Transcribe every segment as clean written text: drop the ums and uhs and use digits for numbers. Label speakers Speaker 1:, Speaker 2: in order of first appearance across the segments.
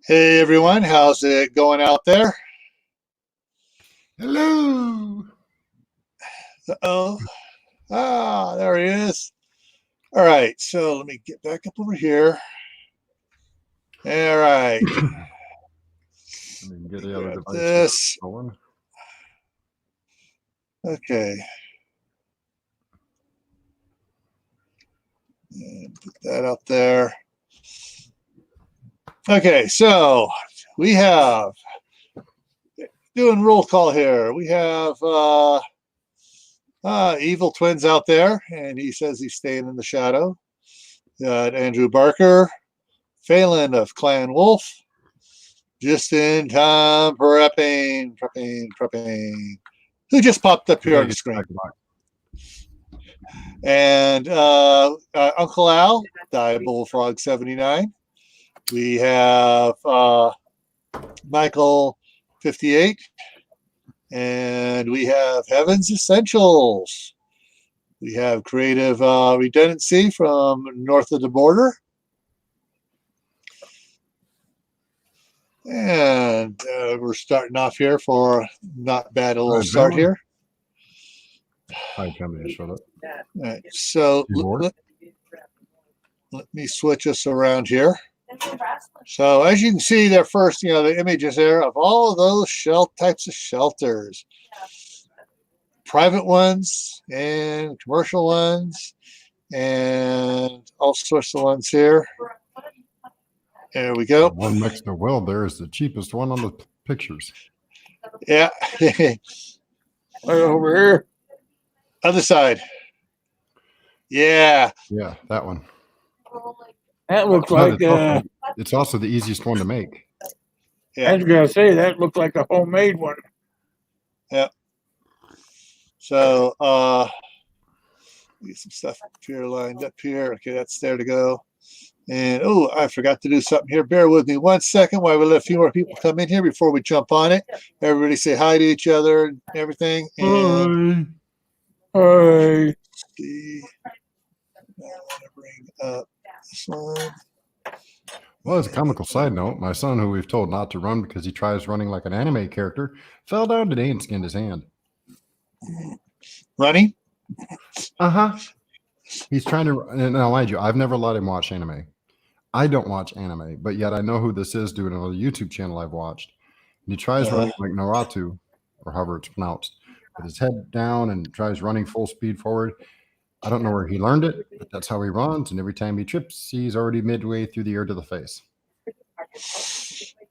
Speaker 1: Hey everyone, how's it going out there?
Speaker 2: Hello.
Speaker 1: Uh-oh. There he is. All right, so let me get back up over here. All right.
Speaker 2: Let me get the other
Speaker 1: Got
Speaker 2: device
Speaker 1: this.
Speaker 2: going.
Speaker 1: Okay. And put that up there. Okay, so we have doing roll call here. We have Evil Twins out there, and he says he's staying in the shadow. Got Andrew Barker, Phelan of Clan Wolf, just in time prepping, who just popped up here on the screen. And Uncle Al, Die Bullfrog 79. We have Michael 58. And we have Heaven's Essentials. We have Creative Redundancy from north of the border. And we're starting off here for not bad, a little start here.
Speaker 2: Hi, Tommy, shut up.
Speaker 1: All right, so let me switch us around here. So as you can see there first, the images there of all of those types of shelters. Private ones and commercial ones and all sorts of ones here. There we go.
Speaker 2: The one next to well there is the cheapest one on the pictures.
Speaker 1: Yeah.
Speaker 3: Right over here.
Speaker 1: Other side. Yeah.
Speaker 2: Yeah, that one.
Speaker 3: That looks like
Speaker 2: it's also the easiest one to make.
Speaker 1: Yeah.
Speaker 3: I was gonna say that looks like a homemade one.
Speaker 1: Yeah. So get some stuff up here lined up here. Okay, that's there to go. And I forgot to do something here. Bear with me 1 second while we let a few more people come in here before we jump on it. Everybody say hi to each other and everything. And
Speaker 3: hi.
Speaker 1: See. Now I want to bring up this one.
Speaker 2: Well, as a comical side note, my son, who we've told not to run because he tries running like an anime character, fell down today and skinned his hand.
Speaker 1: Running?
Speaker 2: Uh-huh. He's trying to, and now mind you, I've never let him watch anime. I don't watch anime, but yet I know who this is doing another YouTube channel I've watched. And he tries running like Naruto, or however it's pronounced, with his head down and tries running full speed forward. I don't know where he learned it, but that's how he runs. And every time he trips, he's already midway through the ear to the face.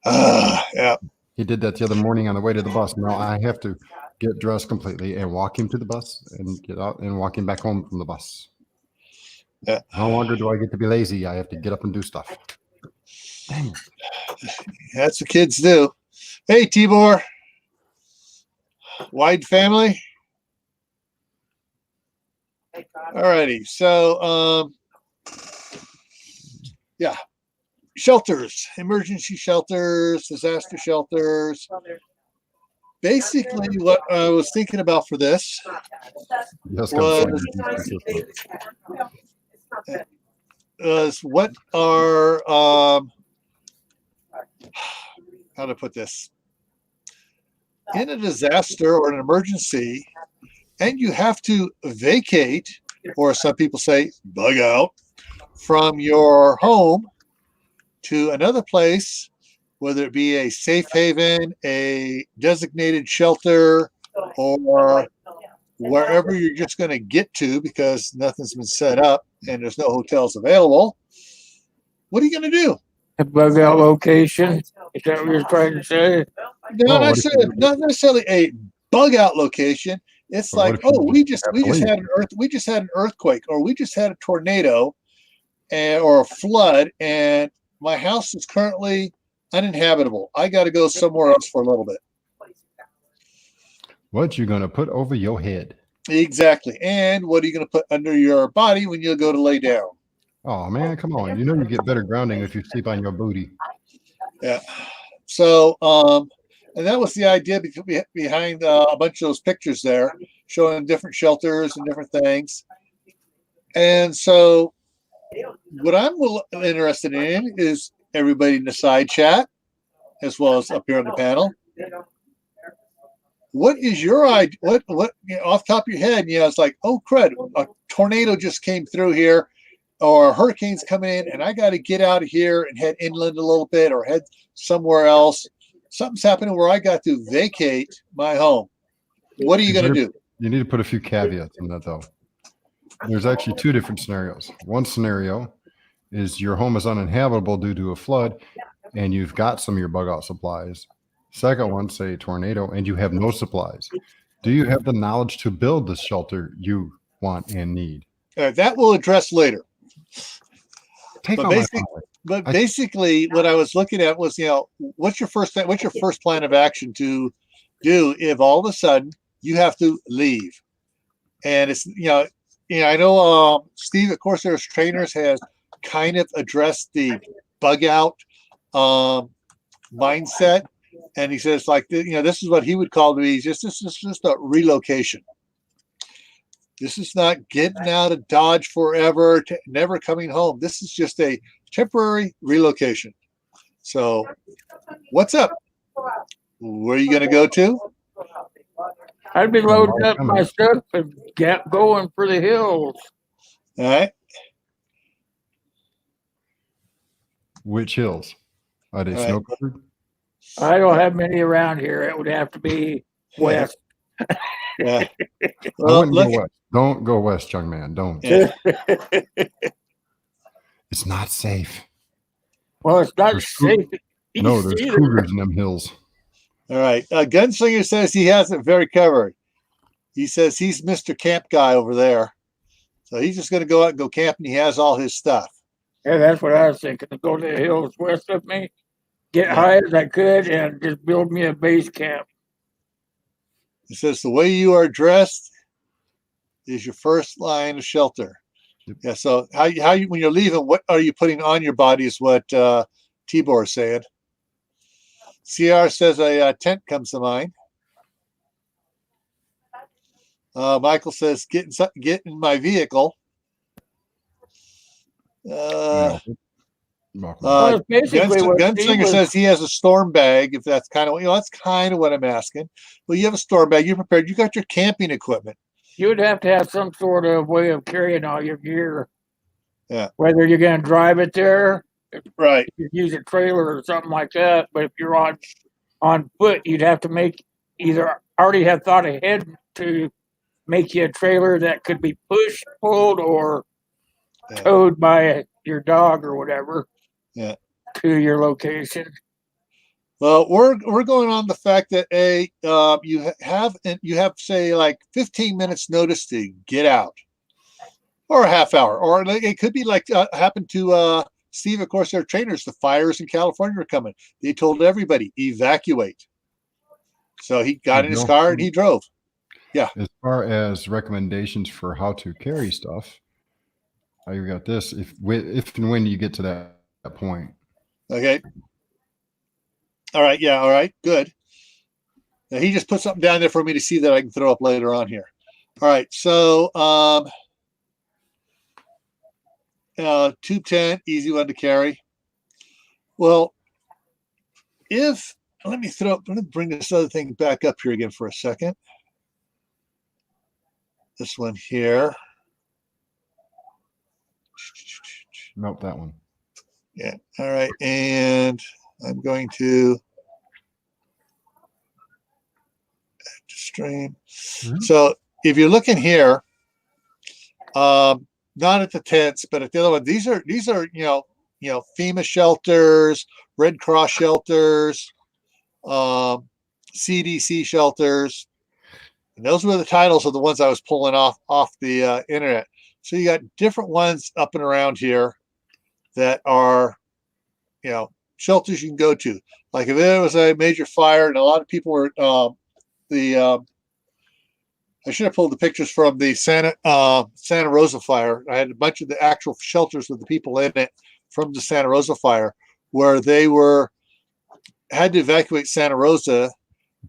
Speaker 1: Yeah.
Speaker 2: He did that the other morning on the way to the bus. Now I have to get dressed completely and walk him to the bus and get out and walk him back home from the bus.
Speaker 1: Yeah.
Speaker 2: No longer do I get to be lazy. I have to get up and do stuff. Dang it.
Speaker 1: That's what kids do. Hey, Tibor. Wide family. Alrighty. So, yeah. Shelters, emergency shelters, disaster shelters. Basically, what I was thinking about for this was what are how to put this, in a disaster or an emergency, and you have to vacate, or some people say bug out, from your home to another place, whether it be a safe haven, a designated shelter, or wherever you're just going to get to because nothing's been set up and there's no hotels available. What are you going to do?
Speaker 3: A bug out location? Is that what you're trying to say?
Speaker 1: No, not necessarily a bug out location. It's like, we just had an earthquake, or we just had a tornado, or a flood, and my house is currently uninhabitable. I got to go somewhere else for a little bit.
Speaker 2: What you gonna put over your head?
Speaker 1: Exactly. And what are you going to put under your body when you go to lay down?
Speaker 2: Oh man, come on! You know you get better grounding if you sleep on your booty.
Speaker 1: Yeah. So, and that was the idea behind a bunch of those pictures there, showing different shelters and different things. And so, what I'm interested in is everybody in the side chat. as well as up here on the panel. What is your idea? What off the top of your head? It's like, oh crud, a tornado just came through here, or a hurricane's coming in, and I got to get out of here and head inland a little bit, or head somewhere else. Something's happening where I got to vacate my home. What are you going to do?
Speaker 2: You need to put a few caveats in that, though. There's actually two different scenarios. One scenario is your home is uninhabitable due to a flood, and you've got some of your bug out supplies. Second one, say a tornado, and you have no supplies. Do you have the knowledge to build the shelter you want and need?
Speaker 1: That we'll address later.
Speaker 2: But
Speaker 1: basically, what I was looking at was, what's your first plan of action to do if all of a sudden you have to leave? And it's, I know Steve, of course, there's trainers has kind of addressed the bug out mindset. And he says, like, this is what he would call to be this is just a relocation. This is not getting out of Dodge forever, never coming home. This is just a temporary relocation. So, what's up? Where are you going to go to?
Speaker 3: I'd be loading up my stuff and going for the hills.
Speaker 1: All right.
Speaker 2: Which hills? Are they snow covered?
Speaker 3: I don't have many around here. It would have to be west.
Speaker 1: Yeah.
Speaker 2: Well, go west. Don't go west, young man. Don't.
Speaker 1: Yeah.
Speaker 2: It's not safe.
Speaker 3: Well, it's not safe.
Speaker 2: No, there's cougars in them hills.
Speaker 1: All right. Gunslinger says he has it very covered. He says he's Mr. Camp Guy over there. So he's just going to go out and go camping. He has all his stuff.
Speaker 3: Yeah, that's what I was thinking. To go to the hills west of me, get high as I could, and just build me a base camp.
Speaker 1: He says the way you are dressed is your first line of shelter. Yep. Yeah. So how you when you're leaving, what are you putting on your body is what Tibor is saying. CR says a tent comes to mind. Michael says get in my vehicle. Gunslinger says he has a storm bag. If that's kind of that's kind of what I'm asking. Well, you have a storm bag. You're prepared. You got your camping equipment.
Speaker 3: You would have to have some sort of way of carrying all your gear.
Speaker 1: Yeah.
Speaker 3: Whether you're going to drive it there,
Speaker 1: right?
Speaker 3: You use a trailer or something like that. But if you're on foot, you'd have to either already have thought ahead to make you a trailer that could be pushed, pulled, or towed by your dog or whatever.
Speaker 1: Yeah.
Speaker 3: To your location.
Speaker 1: Well, we're going on the fact that you have say like 15 minutes notice to get out, or a half hour, or it could be like happened to Steve. Of course, their trainers. The fires in California are coming. They told everybody evacuate. So he got in his car and he drove. Yeah.
Speaker 2: As far as recommendations for how to carry stuff, I got this. If and when you get to that point.
Speaker 1: Okay. All right. Yeah. All right. Good. Now he just put something down there for me to see that I can throw up later on here. All right. So, tube tent, easy one to carry. Well, let me bring this other thing back up here again for a second. This one here.
Speaker 2: Nope, that one.
Speaker 1: Yeah. All right. And I'm going to stream. Mm-hmm. So if you're looking here, not at the tents, but at the other one, these are FEMA shelters, Red Cross shelters, CDC shelters. And those were the titles of the ones I was pulling off the internet. So you got different ones up and around here that are, shelters you can go to. Like if there was a major fire and a lot of people were, I should have pulled the pictures from the Santa Rosa fire. I had a bunch of the actual shelters with the people in it from the Santa Rosa fire, where they had to evacuate Santa Rosa,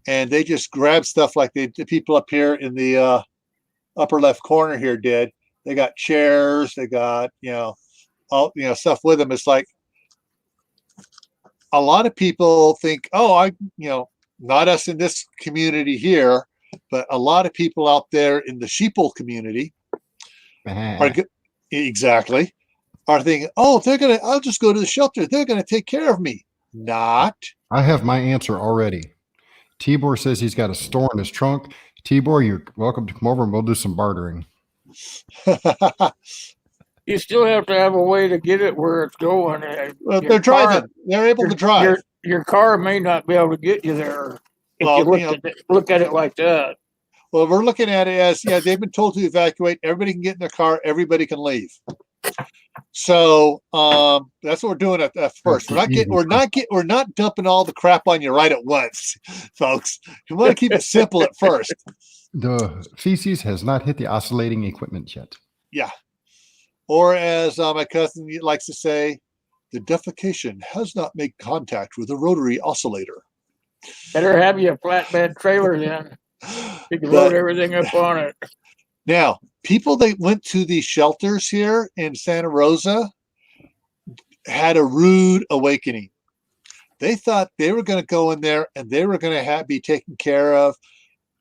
Speaker 1: and they just grabbed stuff like the people up here in the upper left corner here did. They got chairs, they got all stuff with them. It's like a lot of people think, oh, not us in this community here, but a lot of people out there in the sheeple community are exactly are thinking, oh, I'll just go to the shelter. They're gonna take care of me. Not.
Speaker 2: I have my answer already. Tibor says he's got a store in his trunk. Tibor, you're welcome to come over and we'll do some bartering.
Speaker 3: You still have to have a way to get it where it's going.
Speaker 1: Well, they're driving. They're able to drive.
Speaker 3: Your car may not be able to get you there if you look at it like that.
Speaker 1: Well, we're looking at it as, they've been told to evacuate. Everybody can get in their car. Everybody can leave. So that's what we're doing at first. We're not dumping all the crap on you right at once, folks. You want to keep it simple at first.
Speaker 2: The feces has not hit the oscillating equipment yet.
Speaker 1: Yeah. Or as my cousin likes to say, the defecation has not made contact with the rotary oscillator.
Speaker 3: Better have you a flatbed trailer then. You can load everything up on it.
Speaker 1: Now, people that went to these shelters here in Santa Rosa had a rude awakening. They thought they were going to go in there and they were going to be taken care of,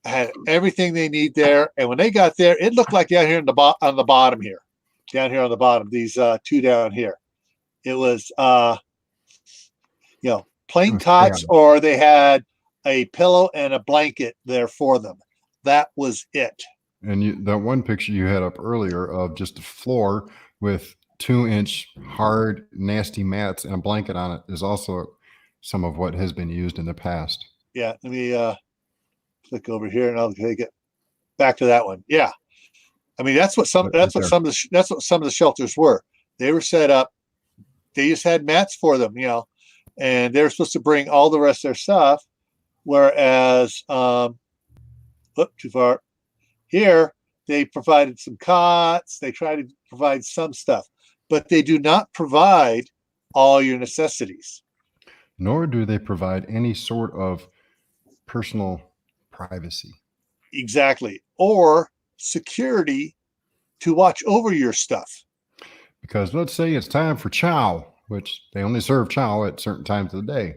Speaker 1: had everything they need there. And when they got there, it looked like down here on the bottom here. Down here on the bottom, these two down here, it was plain cots, or they had a pillow and a blanket there for them. That was it.
Speaker 2: And that one picture you had up earlier of just a floor with 2-inch hard, nasty mats and a blanket on it is also some of what has been used in the past.
Speaker 1: Yeah, let me click over here and I'll take it back to that one. Yeah. I mean, that's what some of the shelters were. They were set up. They just had mats for them, and they were supposed to bring all the rest of their stuff. Whereas, too far. Here, they provided some cots. They try to provide some stuff, but they do not provide all your necessities.
Speaker 2: Nor do they provide any sort of personal privacy.
Speaker 1: Exactly. Or security to watch over your stuff.
Speaker 2: Because let's say it's time for chow, which they only serve chow at certain times of the day.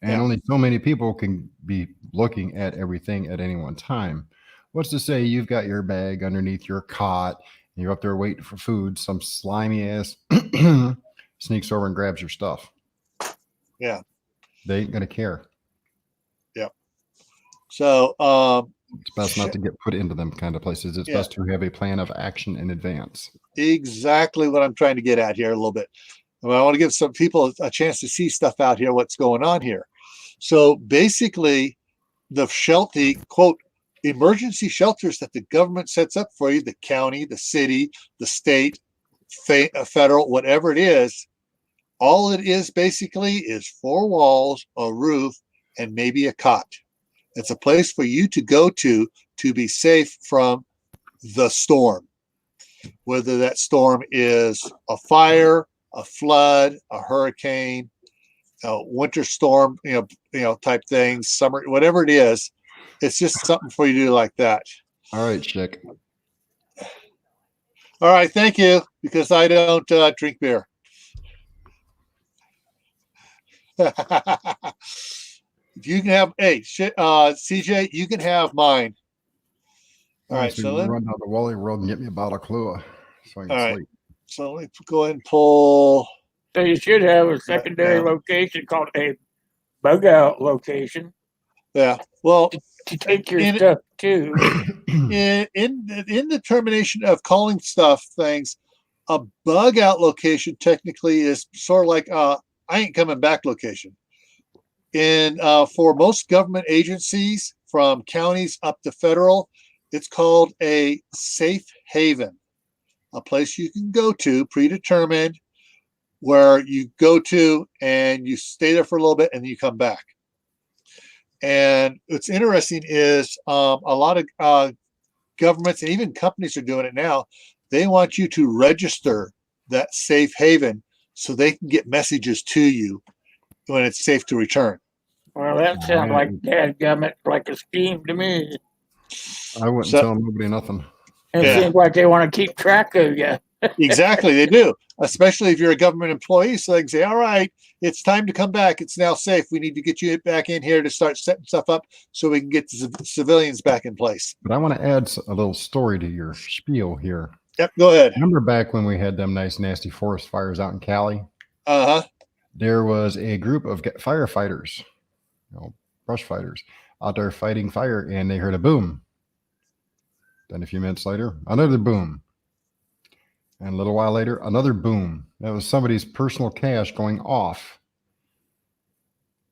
Speaker 2: And only so many people can be looking at everything at any one time. What's to say you've got your bag underneath your cot and you're up there waiting for food, some slimy ass sneaks over and grabs your stuff.
Speaker 1: Yeah.
Speaker 2: They ain't going to care.
Speaker 1: Yeah. So,
Speaker 2: it's best not to get put into them kind of places. It's best to have a plan of action in advance.
Speaker 1: Exactly what I'm trying to get at here a little bit. I want to give some people a chance to see stuff out here, what's going on here. So basically, the quote, emergency shelters that the government sets up for you, the county, the city, the state, federal, whatever it is, all it is basically is 4 walls, a roof, and maybe a cot. It's a place for you to go to be safe from the storm. Whether that storm is a fire, a flood, a hurricane, a winter storm, type things, summer, whatever it is, it's just something for you to do like that.
Speaker 2: All right, Chick.
Speaker 1: All right, thank you, because I don't drink beer. You can have, CJ, you can have mine. All right, so let me
Speaker 2: run down to Wally World and get me a bottle of Kahlua so I can sleep.
Speaker 1: So let's go ahead and pull.
Speaker 3: So you should have a secondary location called a bug out location.
Speaker 1: Yeah, well,
Speaker 3: to take your stuff too.
Speaker 1: In the termination of calling stuff things, a bug out location technically is sort of like I ain't coming back location. And for most government agencies, from counties up to federal, it's called a safe haven, a place you can go to, predetermined, where you go to and you stay there for a little bit and then you come back. And what's interesting is a lot of governments and even companies are doing it now. They want you to register that safe haven so they can get messages to you when it's safe to return.
Speaker 3: Well, that sounds like dadgummit, like a scheme to me.
Speaker 2: I wouldn't tell nobody nothing.
Speaker 3: It seems like they want to keep track of you.
Speaker 1: Exactly, they do. Especially if you're a government employee, so they can say, "All right, it's time to come back. It's now safe. We need to get you back in here to start setting stuff up so we can get the civilians back in place."
Speaker 2: But I want to add a little story to your spiel here.
Speaker 1: Yep, go ahead.
Speaker 2: Remember back when we had them nice, nasty forest fires out in Cali?
Speaker 1: Uh-huh.
Speaker 2: There was a group of firefighters, brush fighters, out there fighting fire, and they heard a boom. Then a few minutes later, another boom. And a little while later, another boom. That was somebody's personal cache going off.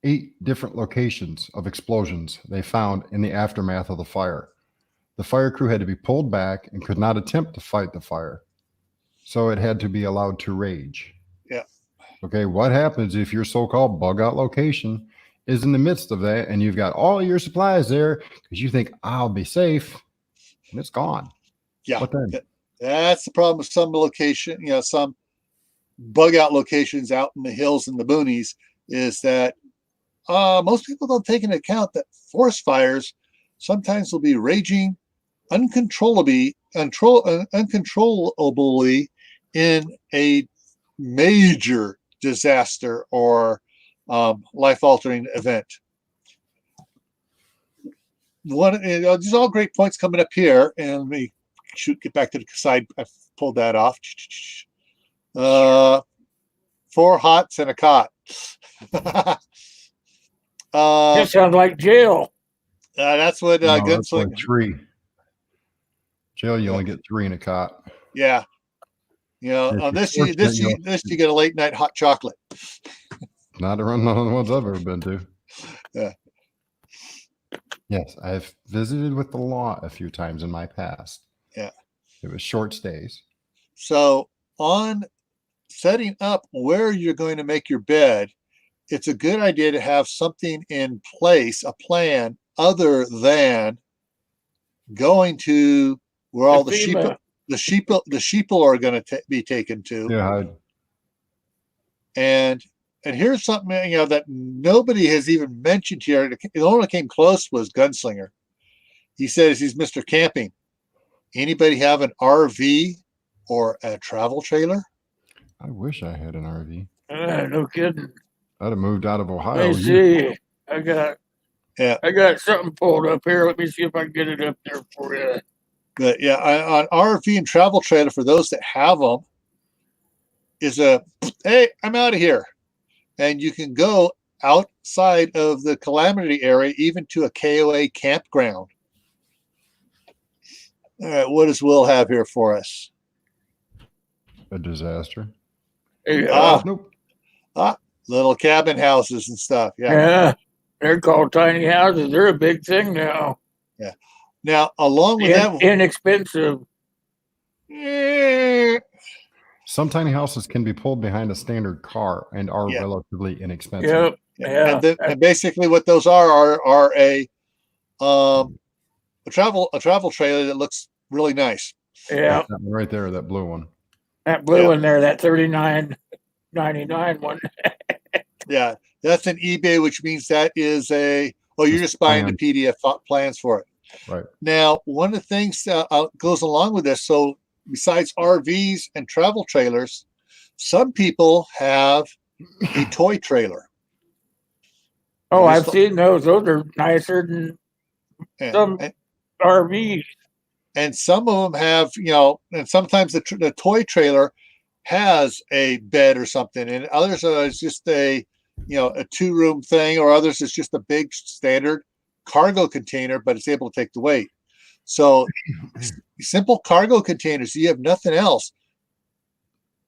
Speaker 2: 8 different locations of explosions they found in the aftermath of the fire. The fire crew had to be pulled back and could not attempt to fight the fire. So it had to be allowed to rage.
Speaker 1: Yeah.
Speaker 2: Okay, what happens if your so-called bug out location is in the midst of that and you've got all your supplies there because you think I'll be safe and it's gone?
Speaker 1: Yeah.
Speaker 2: What then?
Speaker 1: That's the problem with some location, some bug out locations out in the hills and the boonies, is that most people don't take into account that forest fires sometimes will be raging uncontrollably in a major disaster or life-altering event. These are all great points coming up here, and let me get back to the side. I pulled that off. 4 hots and a cot.
Speaker 3: That sounds like jail.
Speaker 1: That's what
Speaker 2: No, that's
Speaker 1: gunslinger.
Speaker 2: like 3. Jail, you only get 3 in a cot.
Speaker 1: Yeah. On this you get a late night hot chocolate.
Speaker 2: Not around none of the ones I've ever been to.
Speaker 1: Yeah.
Speaker 2: Yes, I've visited with the law a few times in my past.
Speaker 1: Yeah.
Speaker 2: It was short stays.
Speaker 1: So on setting up where you're going to make your bed, it's a good idea to have something in place, a plan, other than going to where all the sheeple are going to be taken to.
Speaker 2: Yeah.
Speaker 1: And here's something that nobody has even mentioned here. The only one that came close was Gunslinger. He says he's Mr. Camping. Anybody have an RV or a travel trailer?
Speaker 2: I wish I had an RV.
Speaker 3: No kidding.
Speaker 2: I'd have moved out of Ohio.
Speaker 3: Let me see. I got something pulled up here. Let me see if I can get it up there for you.
Speaker 1: But yeah, on RV and travel trailer, for those that have them, is hey, I'm out of here. And you can go outside of the calamity area, even to a KOA campground. All right, what does Will have here for us?
Speaker 2: A disaster.
Speaker 3: Nope.
Speaker 1: Little cabin houses and stuff.
Speaker 3: Yeah. They're called tiny houses. They're a big thing now.
Speaker 1: Yeah. Now, along with that,
Speaker 3: inexpensive.
Speaker 2: Some tiny houses can be pulled behind a standard car and are relatively inexpensive.
Speaker 3: Yep. Yeah.
Speaker 1: And basically, what those are a travel trailer that looks really nice.
Speaker 3: Yeah.
Speaker 2: That one right there, that blue one.
Speaker 3: That blue one there, that $39.99 one.
Speaker 1: Yeah, that's an eBay, which means that is you're just buying the PDF plans for it.
Speaker 2: Right.
Speaker 1: Now, one of the things that goes along with this, so besides RVs and travel trailers, some people have a toy trailer.
Speaker 3: Oh, I've seen those. Those are nicer than some RVs.
Speaker 1: And some of them have, and sometimes the toy trailer has a bed or something, and others are just a 2-room thing, or others is just a big standard cargo container, but it's able to take the weight. So simple cargo containers, you have nothing else,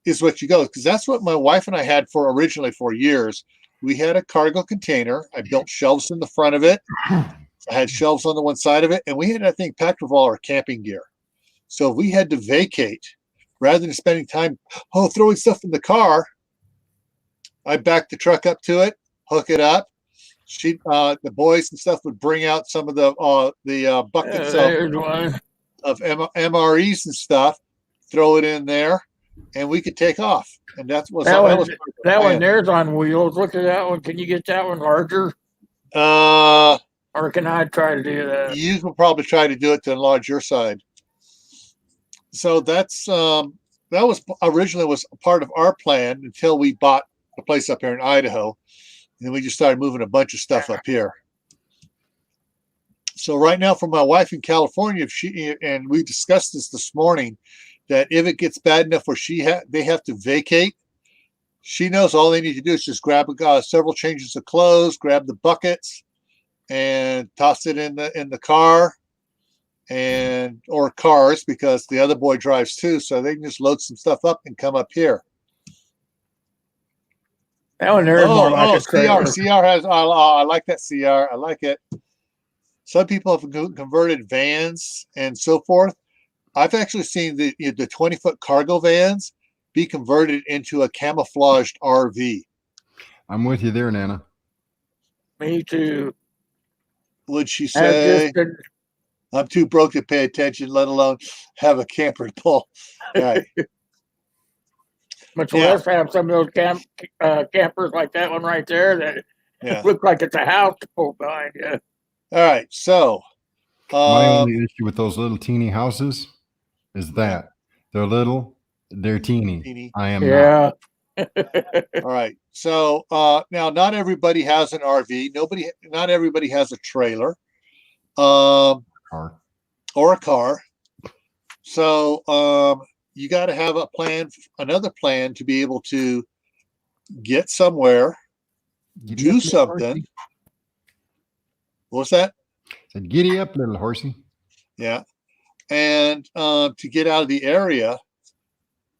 Speaker 1: is what you go, because that's what my wife and I had originally for years. We had a cargo container. I built shelves in the front of it. I had shelves on the one side of it, and we had, I think, packed with all our camping gear. So if we had to vacate, rather than spending time throwing stuff in the car, I backed the truck up to it, hook it up. The boys and stuff would bring out some of the buckets of MREs and stuff, throw it in there, and we could take off. And that one
Speaker 3: there's on wheels. Look at that one. Can you get that one larger? Or can I try to do that?
Speaker 1: You can probably try to do it to enlarge your side. So that's that was originally was part of our plan until we bought a place up here in Idaho, and then we just started moving a bunch of stuff up here. So right now, for my wife in California, if she and we discussed this morning, that if it gets bad enough where they have to vacate, she knows all they need to do is just grab several changes of clothes, grab the buckets, and toss it in the car, or cars, because the other boy drives too, so they can just load some stuff up and come up here.
Speaker 3: That one there is more like a trailer.
Speaker 1: CR has. I like that CR. I like it. Some people have converted vans and so forth. I've actually seen the 20-foot cargo vans be converted into a camouflaged RV.
Speaker 2: I'm with you there, Nana.
Speaker 3: Me too.
Speaker 1: Would she say? I'm too broke to pay attention, let alone have a camper pull. Right.
Speaker 3: Much less have some of those campers like that one right there that look like it's a house to pull behind you.
Speaker 1: All right, so
Speaker 2: my only issue with those little teeny houses is that they're little, they're teeny. I am not.
Speaker 1: All right, so now not everybody has an RV. Not everybody has a trailer, or a car. So you got to have another plan to be able to get somewhere, do something. What's that?
Speaker 2: Said, giddy up, little horsey.
Speaker 1: Yeah. And to get out of the area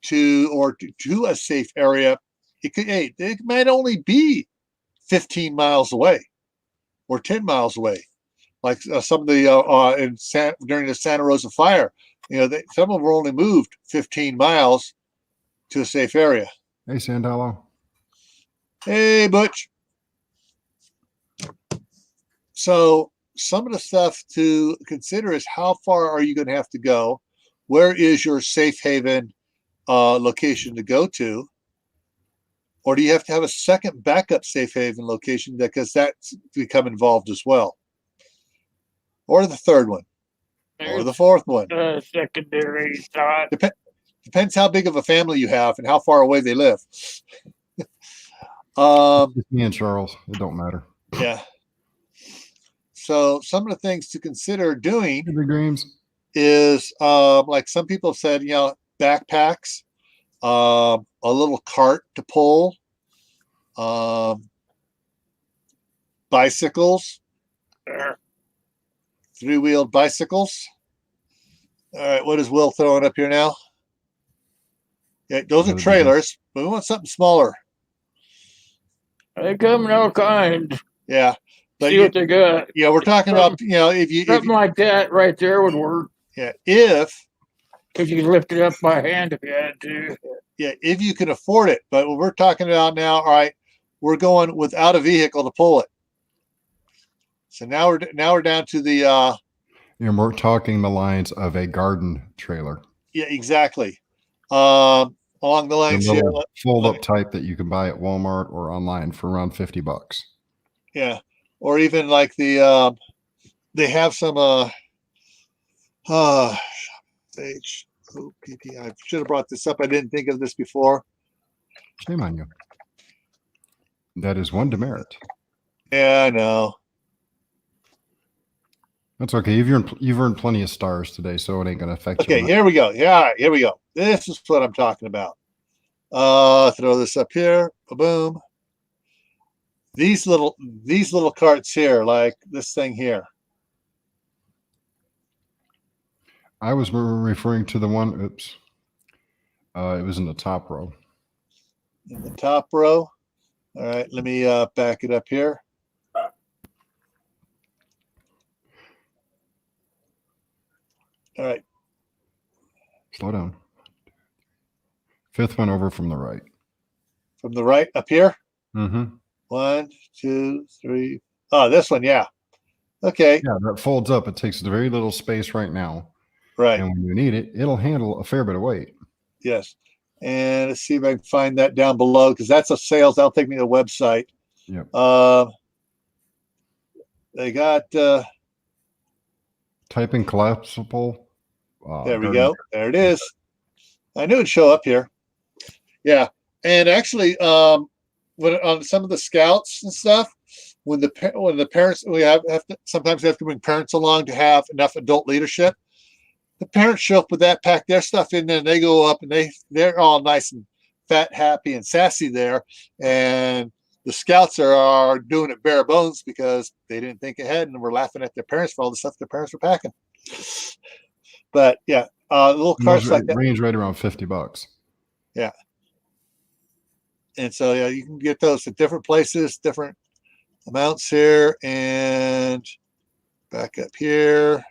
Speaker 1: to a safe area, it might only be 15 miles away or 10 miles away. Like some of the during the Santa Rosa fire, some of them were only moved 15 miles to a safe area.
Speaker 2: Hey, Sandalo.
Speaker 1: Hey, Butch. So some of the stuff to consider is how far are you going to have to go? Where is your safe haven location to go to? Or do you have to have a second backup safe haven location, because that's become involved as well? Or the third one? Or the fourth one?
Speaker 3: Secondary thought.
Speaker 1: Depends how big of a family you have and how far away they live.
Speaker 2: Just me and Charles. It don't matter.
Speaker 1: Yeah. So some of the things to consider doing is like some people have said, backpacks, a little cart to pull, bicycles, 3-wheeled bicycles. All right, what is Will throwing up here now? Yeah, those are trailers, but we want something smaller.
Speaker 3: They come in all kinds.
Speaker 1: Yeah. But
Speaker 3: see what they got.
Speaker 1: Yeah, we're talking about,
Speaker 3: something like that right there would work.
Speaker 1: Yeah,
Speaker 3: because you can lift it up by hand if you had to.
Speaker 1: Yeah, if you can afford it. But what we're talking about now, all right, we're going without a vehicle to pull it. So now we're down to the.
Speaker 2: We're talking the lines of a garden trailer.
Speaker 1: Yeah, exactly. Along the lines here,
Speaker 2: fold-up type that you can buy at Walmart or online for around $50.
Speaker 1: Yeah. Or even like they have some I should have brought this up. I didn't think of this before.
Speaker 2: Shame on you. That is one demerit.
Speaker 1: Yeah, I know.
Speaker 2: That's okay. You've earned plenty of stars today, so it ain't gonna affect you.
Speaker 1: Okay, here we go. Yeah, all right, here we go. This is what I'm talking about. Throw this up here. Boom. These little carts here, like this thing here.
Speaker 2: I was referring to the one. Oops. It was in the top row.
Speaker 1: In the top row. All right, let me back it up here. All right.
Speaker 2: Slow down. Fifth one over from the right.
Speaker 1: From the right up here?
Speaker 2: Mm-hmm.
Speaker 1: 1, 2, 3. Oh, this one, yeah. Okay.
Speaker 2: Yeah, that folds up. It takes very little space right now.
Speaker 1: Right.
Speaker 2: And when you need it, it'll handle a fair bit of weight.
Speaker 1: Yes. And let's see if I can find that down below, because that's a sales. That'll take me to the website.
Speaker 2: Yep.
Speaker 1: They got
Speaker 2: type in collapsible.
Speaker 1: There we go. There it is. I knew it'd show up here. Yeah, and actually, when on some of the scouts and stuff, when the parents we have to sometimes we have to bring parents along to have enough adult leadership. The parents show up with that, pack their stuff in there, and they go up and they're all nice and fat, happy, and sassy there, and the scouts are doing it bare bones because they didn't think ahead and were laughing at their parents for all the stuff their parents were packing. But yeah, little carts like that
Speaker 2: range right around $50.
Speaker 1: Yeah. And so yeah, you can get those at different places, different amounts here, and back up here.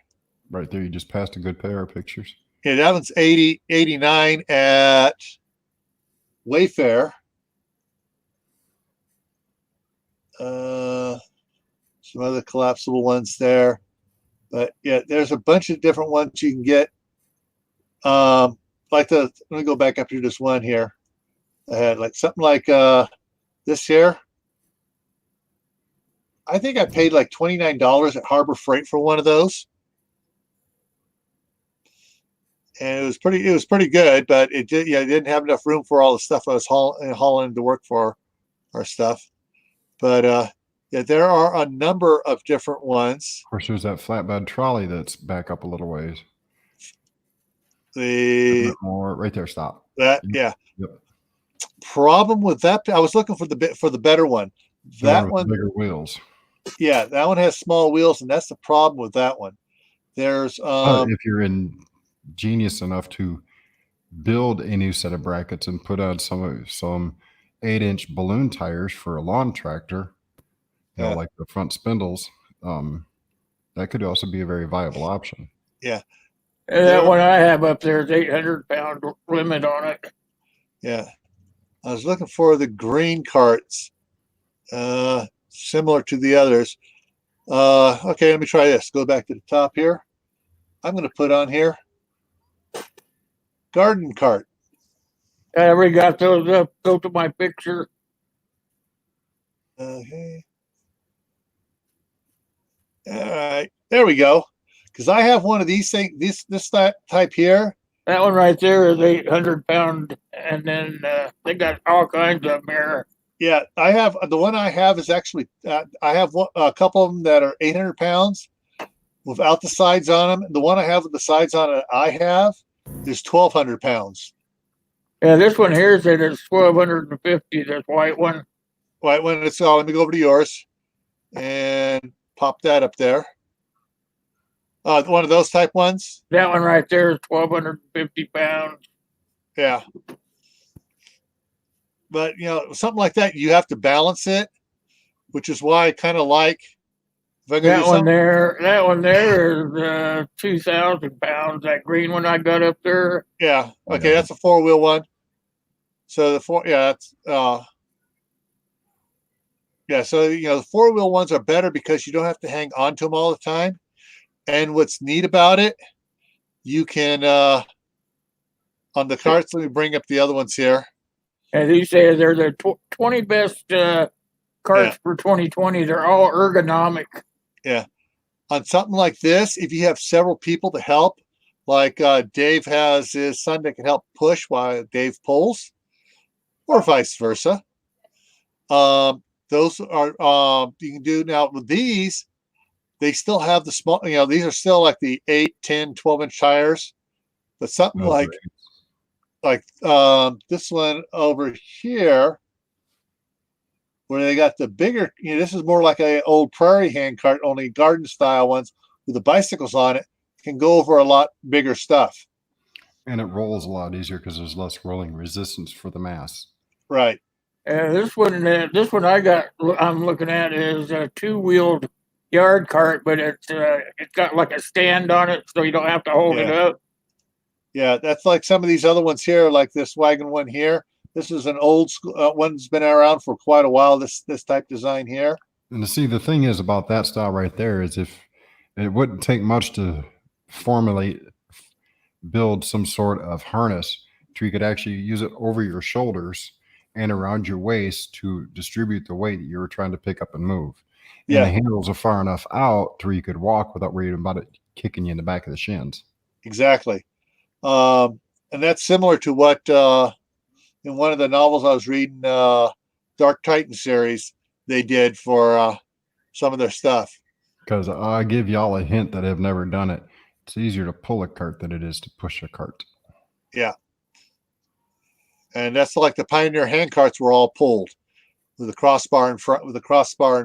Speaker 2: Right there, you just passed a good pair of pictures.
Speaker 1: Yeah, that one's 89 at Wayfair. Some other collapsible ones there. But yeah, there's a bunch of different ones you can get. Let me go back up to this one here. I had like something like this here. I think I paid like $29 at Harbor Freight for one of those. And it was pretty good, but it didn't have enough room for all the stuff I was hauling to work for our stuff. But yeah, there are a number of different ones.
Speaker 2: Of course, there's that flatbed trolley that's back up a little ways.
Speaker 1: More
Speaker 2: right there. Stop.
Speaker 1: That yeah. Yep. Problem with that, I was looking for the better one. That one,
Speaker 2: bigger wheels.
Speaker 1: Yeah, that one has small wheels, and that's the problem with that one. There's
Speaker 2: if you're ingenious enough to build a new set of brackets and put on some 8-inch balloon tires for a lawn tractor, you know, like the front spindles, that could also be a very viable option.
Speaker 1: Yeah.
Speaker 3: And that one I have up there is 800-pound limit on it.
Speaker 1: Yeah. I was looking for the green carts, similar to the others. Okay, let me try this. Go back to the top here. I'm going to put on here garden cart.
Speaker 3: I already got those up. Go to my picture.
Speaker 1: Okay. All right, there we go. Because I have one of these things, this type here.
Speaker 3: That one right there is 800-pound, and then they got all kinds of them here.
Speaker 1: Yeah, I have the one I have is actually I have a couple of them that are 800 pounds without the sides on them. The one I have with the sides on it, I have is 1,200 pounds.
Speaker 3: Yeah, this one here said it's 1,250. This white one.
Speaker 1: White one. Let me go over to yours and pop that up there. One of those type ones.
Speaker 3: That one right there is 1,250 pounds.
Speaker 1: Yeah. But something like that, you have to balance it, which is why I kind of like.
Speaker 3: That one there is 2,000 pounds. That green one I got up there.
Speaker 1: Yeah. Okay, that's a 4-wheel one. So the So the 4-wheel ones are better because you don't have to hang on to them all the time. And what's neat about it, you can on the carts. Let me bring up the other ones here.
Speaker 3: As you say, they're the 20 best carts for 2020. They're all ergonomic.
Speaker 1: Yeah. On something like this, if you have several people to help, like Dave has his son that can help push while Dave pulls, or vice versa. Those are you can do now with these. They still have the small, these are still like the 8, 10, 12-inch tires, but something like this one over here, where they got the bigger, this is more like an old prairie hand cart, only garden style ones with the bicycles on it, can go over a lot bigger stuff.
Speaker 2: And it rolls a lot easier because there's less rolling resistance for the mass.
Speaker 1: Right.
Speaker 3: This one I'm looking at is a 2-wheeled yard cart, but it's got like a stand on it, so you don't have to hold it up.
Speaker 1: Yeah, that's like some of these other ones here, like this wagon one here. This is an old school one's been around for quite a while. This type design here.
Speaker 2: And to see, the thing is about that style right there is if it wouldn't take much to build some sort of harness so you could actually use it over your shoulders and around your waist to distribute the weight that you were trying to pick up and move. And the handles are far enough out to where you could walk without worrying about it kicking you in the back of the shins.
Speaker 1: Exactly. And that's similar to what in one of the novels I was reading, Dark Titan series, they did for some of their stuff.
Speaker 2: Because I give y'all a hint that have never done it. It's easier to pull a cart than it is to push a cart.
Speaker 1: Yeah. And that's like the Pioneer hand carts were all pulled with a crossbar in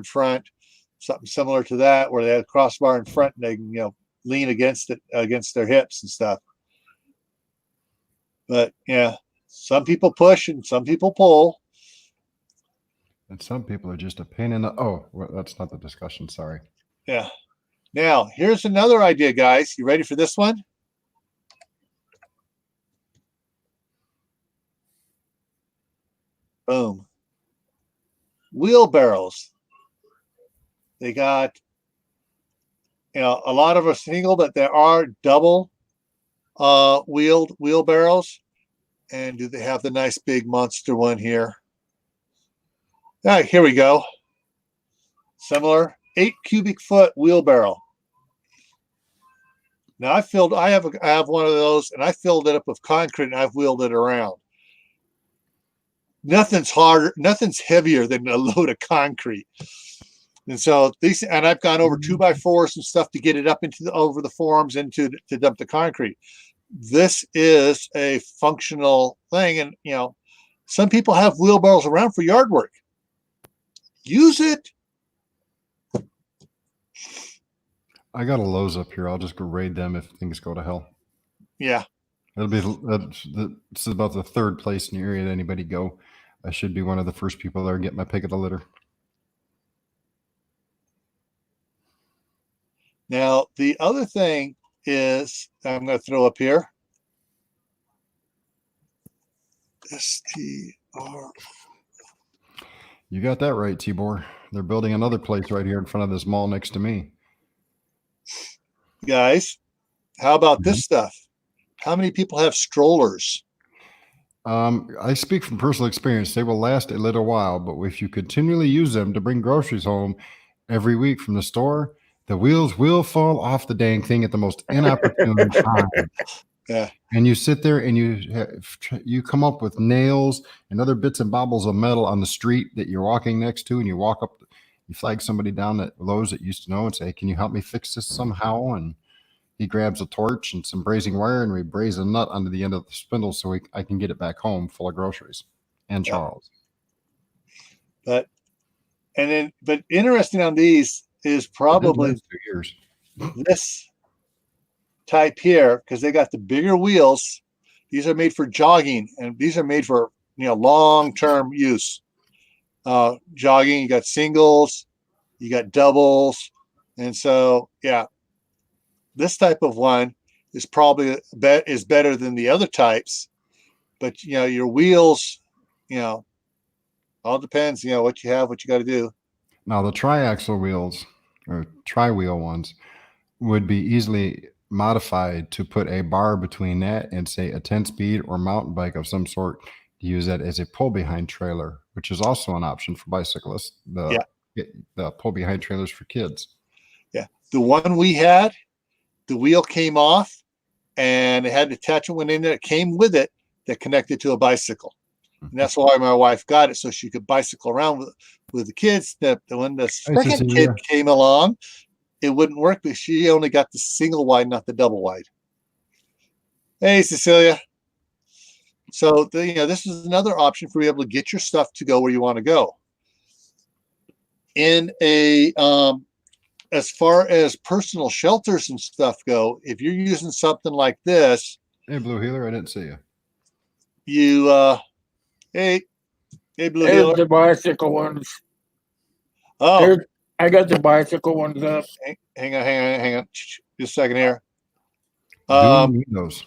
Speaker 1: front, something similar to that, where they had a crossbar in front and they can, lean against it, against their hips and stuff. But yeah, some people push and some people pull.
Speaker 2: And some people are just a pain in the... Oh, well, that's not the discussion. Sorry.
Speaker 1: Yeah. Now, here's another idea, guys. You ready for this one? Boom. Wheelbarrows. They got, a lot of are single, but there are double wheeled wheelbarrows. And do they have the nice big monster one here? All right, here we go. Similar 8 cubic foot wheelbarrow. Now I have one of those, and I filled it up with concrete and I've wheeled it around. Nothing's heavier than a load of concrete. And so I've gone over 2x4s and stuff to get it up over the forms and to dump the concrete. This is a functional thing. And, some people have wheelbarrows around for yard work. Use it.
Speaker 2: I got a Lowe's up here. I'll just go raid them if things go to hell.
Speaker 1: Yeah.
Speaker 2: It's about the third place in the area that anybody go. I should be one of the first people there and get my pick of the litter.
Speaker 1: Now, the other thing is, I'm going to throw up here. STR.
Speaker 2: You got that right, Tibor. They're building another place right here in front of this mall next to me.
Speaker 1: Guys, how about this stuff? How many people have strollers?
Speaker 2: I speak from personal experience. They will last a little while, but if you continually use them to bring groceries home every week from the store, the wheels will fall off the dang thing at the most inopportune time.
Speaker 1: Yeah.
Speaker 2: And you sit there and you come up with nails and other bits and bobbles of metal on the street that you're walking next to, and you walk up, you flag somebody down at Lowe's that used to know and say, "Can you help me fix this somehow?" And he grabs a torch and some brazing wire, and we braze a nut under the end of the spindle so I can get it back home full of groceries. And Charles.
Speaker 1: But interesting on these is probably
Speaker 2: 2 years.
Speaker 1: This type here, because they got the bigger wheels. These are made for jogging, and these are made for long-term use. Jogging, you got singles, you got doubles, and so this type of one is probably is better than the other types. But your wheels, all depends. What you have, what you got to do.
Speaker 2: Now the triaxle wheels or tri-wheel ones would be easily modified to put a bar between that and say a 10-speed or mountain bike of some sort to use that as a pull behind trailer, which is also an option for bicyclists. The pull behind trailers for kids. Yeah.
Speaker 1: The one we had, the wheel came off and it had an attachment in there. It came with it that connected to a bicycle. And that's why my wife got it, so she could bicycle around with the kids. When the second kid came along, it wouldn't work because she only got the single wide, not the double wide. Hey, Cecilia. So, this is another option for you able to get your stuff to go where you want to go. In as far as personal shelters and stuff go, if you're using something like this.
Speaker 2: Hey, Blue Healer, I didn't see you.
Speaker 1: Hey, Blue
Speaker 3: There's
Speaker 1: Healer.
Speaker 3: the bicycle ones.
Speaker 1: Oh,
Speaker 3: I got the bicycle ones up.
Speaker 1: Hang on. Just a second here.
Speaker 2: Those.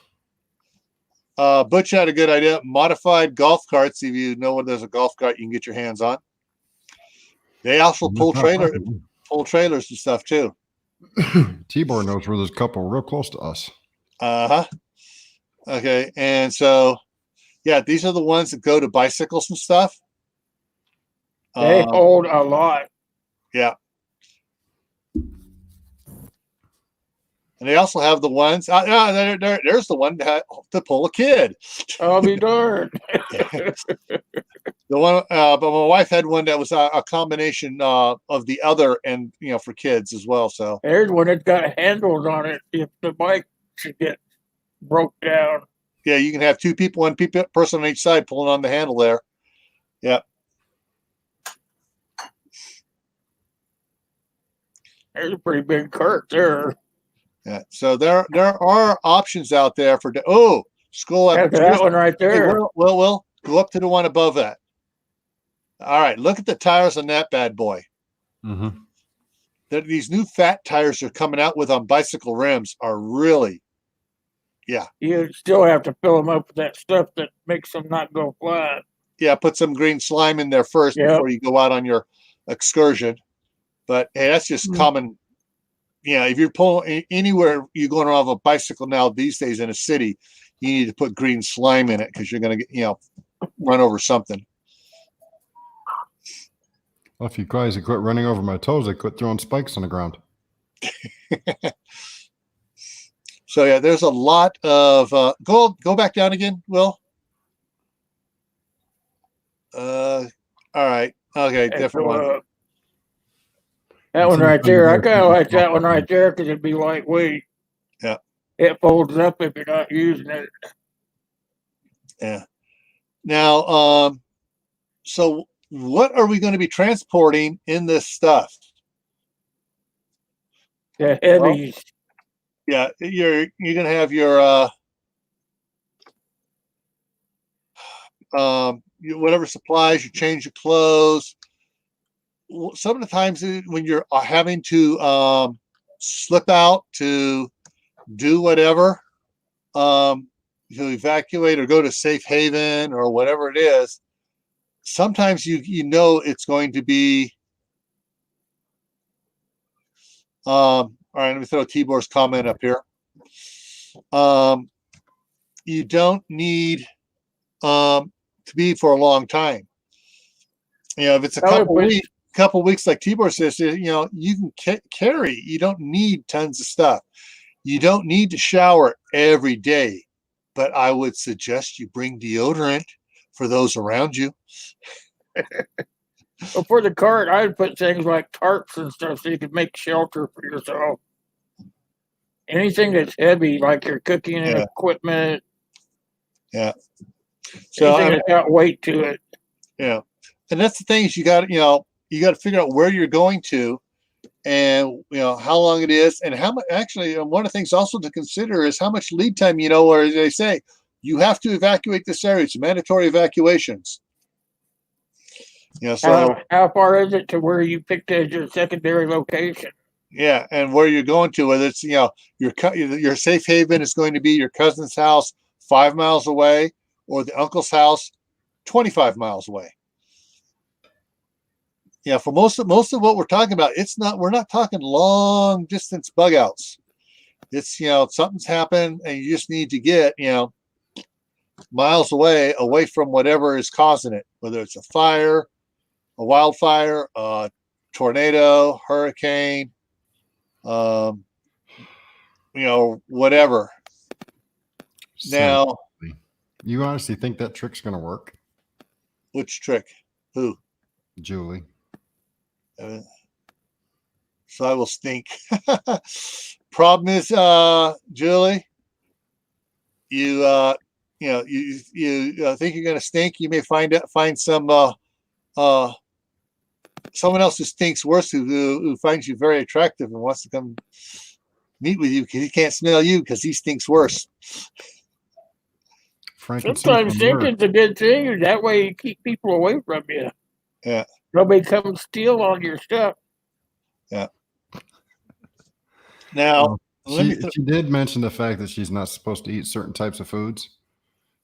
Speaker 1: Butch had a good idea. Modified golf carts. If you know where there's a golf cart, you can get your hands on. They also pull trailers and stuff too.
Speaker 2: Tibor knows where there's a couple real close to us.
Speaker 1: Okay, and so these are the ones that go to bicycles and stuff.
Speaker 3: They hold a lot.
Speaker 1: Yeah. And they also have the ones. There's the one to pull a kid.
Speaker 3: I'll be darned.
Speaker 1: The one, but my wife had one that was a combination of the other and for kids as well. So
Speaker 3: There's one that's got handles on it if the bike should get broke down.
Speaker 1: yeah, you can have two people, one person on each side pulling on the handle there. Yeah.
Speaker 3: There's a pretty big cart there.
Speaker 1: Yeah. So there are options out there for school.
Speaker 3: After that one right there.
Speaker 1: Hey, we'll go up to the one above that. All right, look at the tires on that bad boy.
Speaker 2: Mm-hmm.
Speaker 1: These new fat tires they're coming out with on bicycle rims are really, yeah.
Speaker 3: You still have to fill them up with that stuff that makes them not go flat.
Speaker 1: Yeah, put some green slime in there first before you go out on your excursion. But hey, that's just common. Yeah, if you're pulling anywhere you're going off a bicycle now these days in a city, you need to put green slime in it because you're going to get run over something.
Speaker 2: Well, if you guys had quit running over my toes, I quit throwing spikes on the ground.
Speaker 1: So yeah, there's a lot of go back down again, Will. All right. Okay, different one.
Speaker 3: That one right there. I kind of like that one right there because it'd be lightweight.
Speaker 1: Yeah.
Speaker 3: It folds up if you're not using it.
Speaker 1: Yeah. Now, so what are we going to be transporting in this stuff?
Speaker 3: The heavies.
Speaker 1: Yeah, you're going to have your whatever supplies, you change your clothes. Some of the times when you're having to slip out to do whatever, to evacuate or go to safe haven or whatever it is, sometimes you know it's going to be. All right, let me throw Tibor's comment up here. You don't need to be for a long time. If it's a couple weeks, like Tibor says, you can carry. You don't need tons of stuff. You don't need to shower every day, but I would suggest you bring deodorant for those around you.
Speaker 3: Well, for the cart, I'd put things like tarps and stuff so you could make shelter for yourself. Anything that's heavy, like your cooking equipment.
Speaker 1: Yeah. So
Speaker 3: anything that's got weight to it.
Speaker 1: Yeah. And that's the thing is you got to figure out where you're going to and how long it is and how much. Actually, one of the things also to consider is how much lead time, where they say you have to evacuate this area. It's mandatory evacuations. So
Speaker 3: how far is it to where you picked as your secondary location?
Speaker 1: Yeah, and where you're going to, whether it's your safe haven is going to be your cousin's house 5 miles away, or the uncle's house 25 miles away. Yeah, for most of what we're talking about, we're not talking long distance bug outs. It's something's happened and you just need to get miles away from whatever is causing it, whether it's a fire, a wildfire, a tornado, hurricane, whatever. Now,
Speaker 2: you honestly think that trick's going to work?
Speaker 1: Which trick? Who?
Speaker 2: Julie.
Speaker 1: So I will stink. Problem is, Julie, you think you're going to stink. You may find some someone else who stinks worse, who finds you very attractive and wants to come meet with you because he can't smell you because he stinks worse.
Speaker 3: Sometimes stinking's a good thing. That way you keep people away from you.
Speaker 1: Yeah.
Speaker 3: Nobody comes steal all your stuff.
Speaker 1: Yeah. Now,
Speaker 2: she did mention the fact that she's not supposed to eat certain types of foods.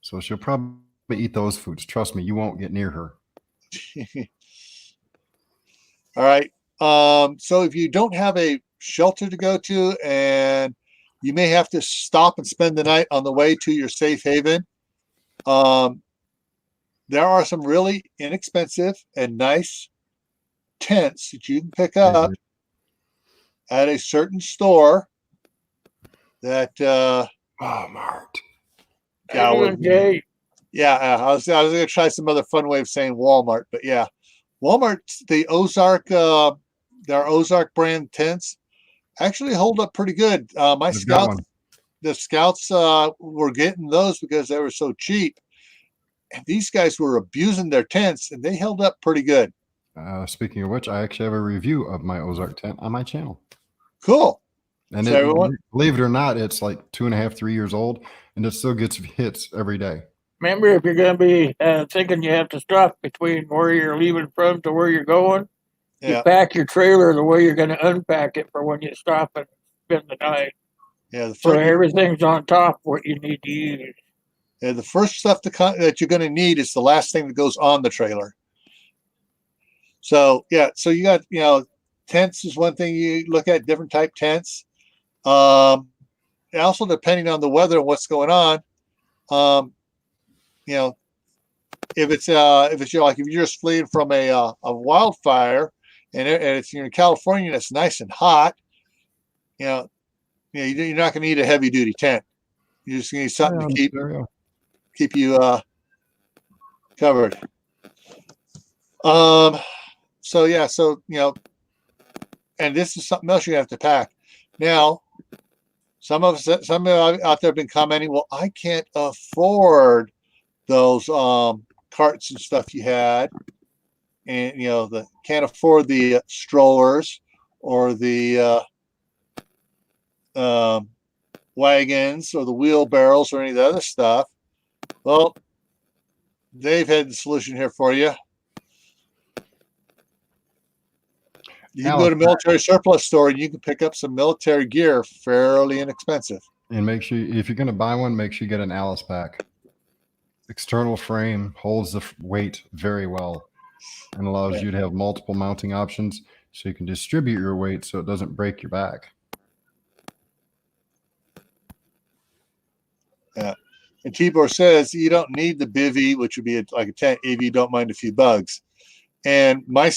Speaker 2: So she'll probably eat those foods. Trust me, you won't get near her.
Speaker 1: All right. So if you don't have a shelter to go to and you may have to stop and spend the night on the way to your safe haven, there are some really inexpensive and nice tents that you can pick up at a certain store that
Speaker 2: Walmart.
Speaker 1: yeah,
Speaker 3: Jay.
Speaker 1: yeah, I was gonna try some other fun way of saying Walmart, but yeah, Walmart, the Ozark, their Ozark brand tents actually hold up pretty good. My
Speaker 2: I've got
Speaker 1: scouts,
Speaker 2: one.
Speaker 1: the scouts were getting those because they were so cheap. And these guys were abusing their tents, and they held up pretty good.
Speaker 2: Speaking of which, I actually have a review of my Ozark tent on my channel.
Speaker 1: Cool.
Speaker 2: And
Speaker 1: So everyone,
Speaker 2: believe it or not, it's like 2.5, 3 years old, and it still gets hits every day.
Speaker 3: Remember, if you're going to be thinking you have to stop between where you're leaving from to where you're going, you
Speaker 1: yeah,
Speaker 3: pack your trailer the way you're going to unpack it for when you stop and spend the night.
Speaker 1: yeah. The
Speaker 3: So
Speaker 1: first,
Speaker 3: everything's on top what you need to use.
Speaker 1: yeah, the first stuff that you're going to need is the last thing that goes on the trailer. So yeah, so you got tents is one thing you look at, different type tents. Also depending on the weather and what's going on, you know, if it's like if you're just fleeing from a wildfire and it's in California and it's nice and hot, you're not going to need a heavy duty tent. You just need something to keep you covered. So yeah, and this is something else you have to pack. Now, some out there have been commenting, well, I can't afford those carts and stuff you had, and can't afford the strollers or the wagons or the wheelbarrows or any of the other stuff. Well, they've had the solution here for you. You can go to military surplus store and you can pick up some military gear fairly inexpensive.
Speaker 2: And make sure, if you're going to buy one, make sure you get an Alice pack. External frame holds the weight very well and allows you to have multiple mounting options so you can distribute your weight so it doesn't break your back.
Speaker 1: Yeah. And Tibor says you don't need the bivvy, which would be like a tent if you don't mind a few bugs. And my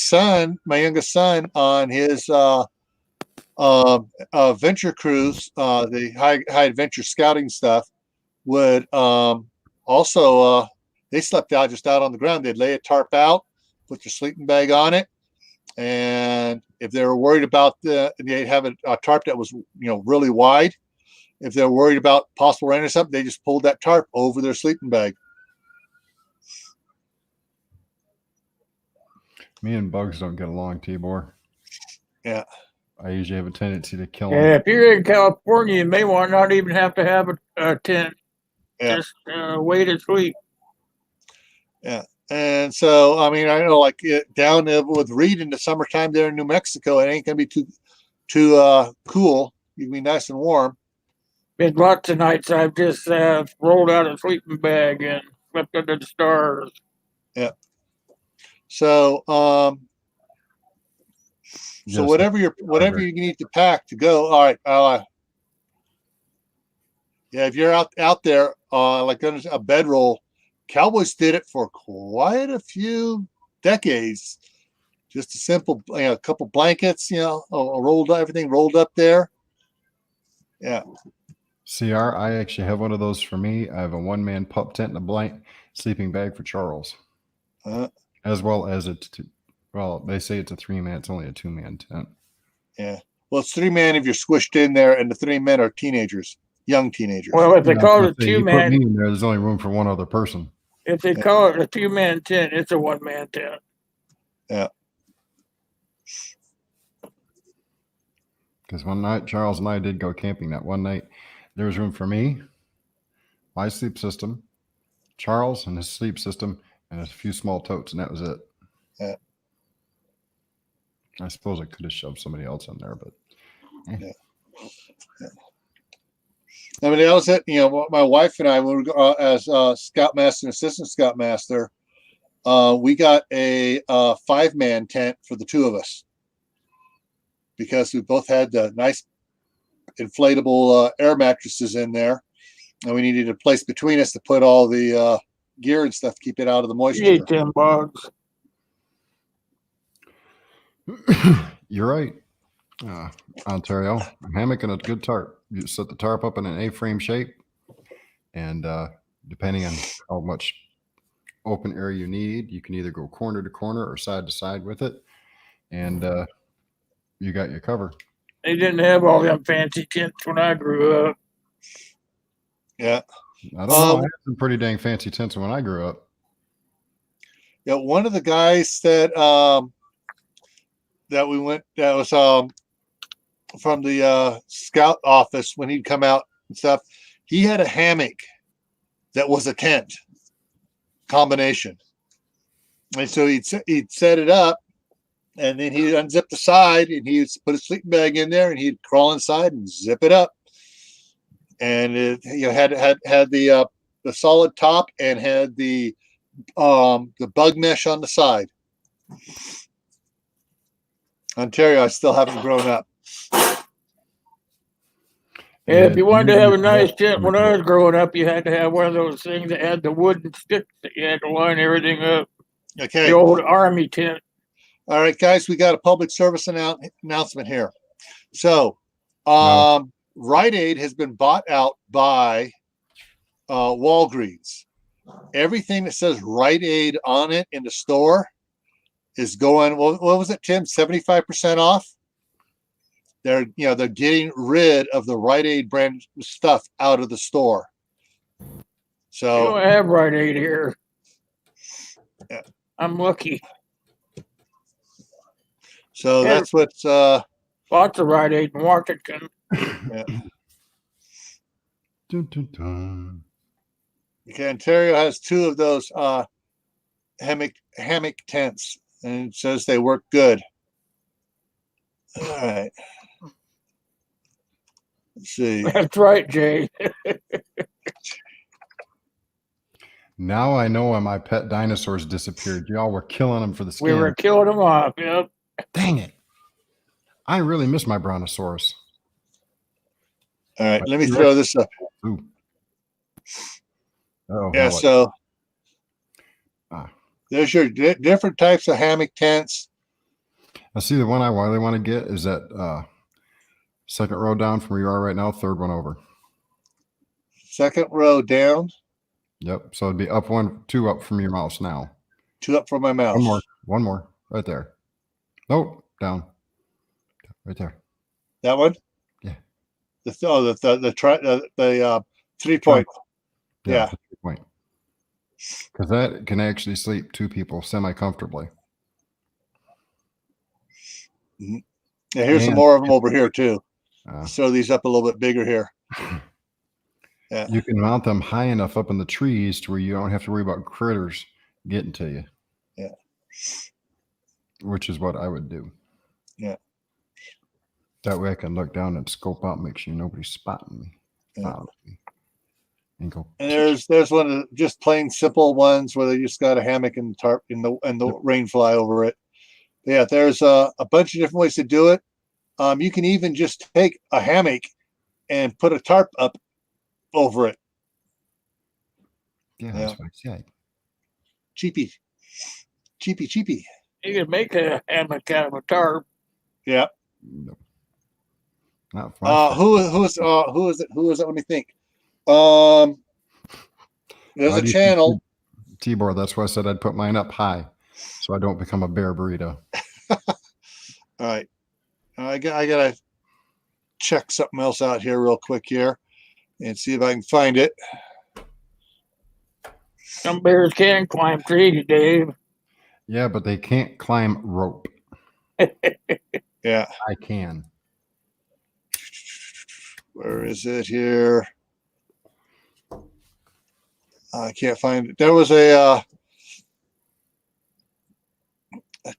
Speaker 1: youngest son, on his venture cruise, the high adventure scouting stuff, would also they slept out just out on the ground. They'd lay a tarp out, put their sleeping bag on it, and if they were worried about they'd have a tarp that was really wide. If they're worried about possible rain or something, they just pulled that tarp over their sleeping bag.
Speaker 2: Me and bugs don't get along, Tibor.
Speaker 1: Yeah.
Speaker 2: I usually have a tendency to kill them.
Speaker 3: Yeah, if you're in California, you may not even have to have a tent.
Speaker 1: Yeah.
Speaker 3: Just wait and sleep.
Speaker 1: Yeah. And so, I mean, I know, like down with Reed in the summertime there in New Mexico, it ain't going to be too cool. You can be nice and warm.
Speaker 3: Been lots of nights I've just rolled out a sleeping bag and slept under the stars.
Speaker 1: Yeah. So, so whatever you need to pack to go. All right. Yeah, if you're out there, like on a bedroll, Cowboys did it for quite a few decades. Just a simple, a couple blankets, everything rolled up there. Yeah.
Speaker 2: CR, I actually have one of those for me. I have a one-man pup tent and a blank sleeping bag for Charles. As well as they say it's a 3-man. It's only a 2-man tent.
Speaker 1: Yeah. Well, it's 3-man if you're squished in there, and the 3 men are teenagers, young teenagers.
Speaker 3: Well, if they call it a 2-man,
Speaker 2: put me in there's only room for one other person.
Speaker 3: If they call it a 2-man tent, it's a 1-man tent.
Speaker 1: Yeah.
Speaker 2: Because one night, Charles and I did go camping. That one night, there was room for me, my sleep system, Charles and his sleep system, and a few small totes, and that was it.
Speaker 1: Yeah.
Speaker 2: I suppose I could have shoved somebody else in there, but.
Speaker 1: Yeah. I mean, that was it. My wife and I, when we were as scoutmaster and assistant scoutmaster, we got a 5-man tent for the 2 of us because we both had the nice inflatable air mattresses in there, and we needed a place between us to put all the gear and stuff, keep it out of the moisture.
Speaker 3: You ate them bugs.
Speaker 2: You're right. Ontario, a hammock and a good tarp. You set the tarp up in an A-frame shape, and depending on how much open area you need, you can either go corner to corner or side to side with it, and you got your cover.
Speaker 3: They didn't have all them fancy tents when I grew up.
Speaker 1: Yeah.
Speaker 2: I don't know. I had some pretty dang fancy tents when I grew up.
Speaker 1: Yeah, one of the guys that that we went that was from the scout office when he'd come out and stuff, he had a hammock that was a tent combination, and so he'd set it up, and then he'd unzip the side and he'd put a sleeping bag in there and he'd crawl inside and zip it up, and it had the solid top and had the bug mesh on the side. Ontario, I still haven't grown up.
Speaker 3: Yeah, if you wanted to have a nice tent when I was growing up, you had to have one of those things that had the wooden sticks that you had to line everything up.
Speaker 1: Okay.
Speaker 3: The old army tent.
Speaker 1: All right, guys, we got a public service announcement here. So, Rite Aid has been bought out by Walgreens. Everything that says Rite Aid on it in the store is going. What was it, Tim? 75% off. They're getting rid of the Rite Aid brand stuff out of the store. So
Speaker 3: we don't have Rite Aid here.
Speaker 1: Yeah.
Speaker 3: I'm lucky.
Speaker 1: So that's what's
Speaker 3: lots of Rite Aid in Washington.
Speaker 1: Yeah.
Speaker 2: Dun, dun, dun.
Speaker 1: Okay, Ontario has 2 of those hammock tents, and it says they work good. All right. Let's see.
Speaker 3: That's right, Jay.
Speaker 2: Now I know why my pet dinosaurs disappeared. Y'all were killing them for the skin.
Speaker 3: We were killing them off. Yep.
Speaker 2: Dang it. I really miss my brontosaurus.
Speaker 1: All right, let me throw this up.
Speaker 2: Ooh. Oh,
Speaker 1: yeah, so there's your different types of hammock tents.
Speaker 2: I see the one I really want to get is that second row down from where you are right now, third one over.
Speaker 1: Second row down?
Speaker 2: Yep. So it'd be up 2 up from your mouse now.
Speaker 1: 2 up from my mouse.
Speaker 2: One more. Right there. Nope. Down. Right there.
Speaker 1: That one?
Speaker 2: Yeah.
Speaker 1: The 3-point. Yeah.
Speaker 2: 3-point. Because that can actually sleep 2 people semi-comfortably.
Speaker 1: Mm-hmm. Yeah, here's some more of them over here too. Throw these up a little bit bigger here. Yeah.
Speaker 2: You can mount them high enough up in the trees to where you don't have to worry about critters getting to you.
Speaker 1: Yeah.
Speaker 2: Which is what I would do.
Speaker 1: Yeah.
Speaker 2: That way I can look down and scope out, make sure nobody's spotting me.
Speaker 1: Yeah.
Speaker 2: And go.
Speaker 1: And there's one of the just plain simple ones where they just got a hammock and tarp and the rain fly over it. Yeah, there's a bunch of different ways to do it. You can even just take a hammock and put a tarp up over it.
Speaker 2: Yeah, that's what I said.
Speaker 1: Cheapy. You
Speaker 3: can make a hammock out of a tarp.
Speaker 1: Yeah.
Speaker 2: No. Not
Speaker 1: who is it? Let me think. There's a channel.
Speaker 2: Tibor, that's why I said I'd put mine up high so I don't become a bear burrito.
Speaker 1: All right. I gotta check something else out here real quick here and see if I can find it.
Speaker 3: Some bears can climb trees, Dave.
Speaker 2: Yeah, but they can't climb rope.
Speaker 1: Yeah.
Speaker 2: I can.
Speaker 1: Where is it here? I can't find it. There was a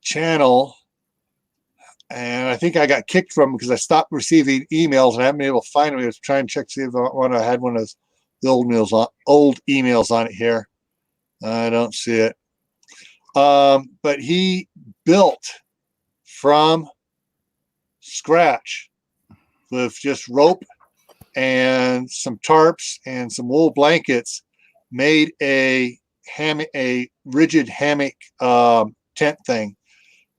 Speaker 1: channel, and I think I got kicked from because I stopped receiving emails and I haven't been able to find them. I was trying to check to see if I had one of those the old emails on it here. I don't see it. But he built from scratch with just rope and some tarps and some wool blankets, made a rigid hammock tent thing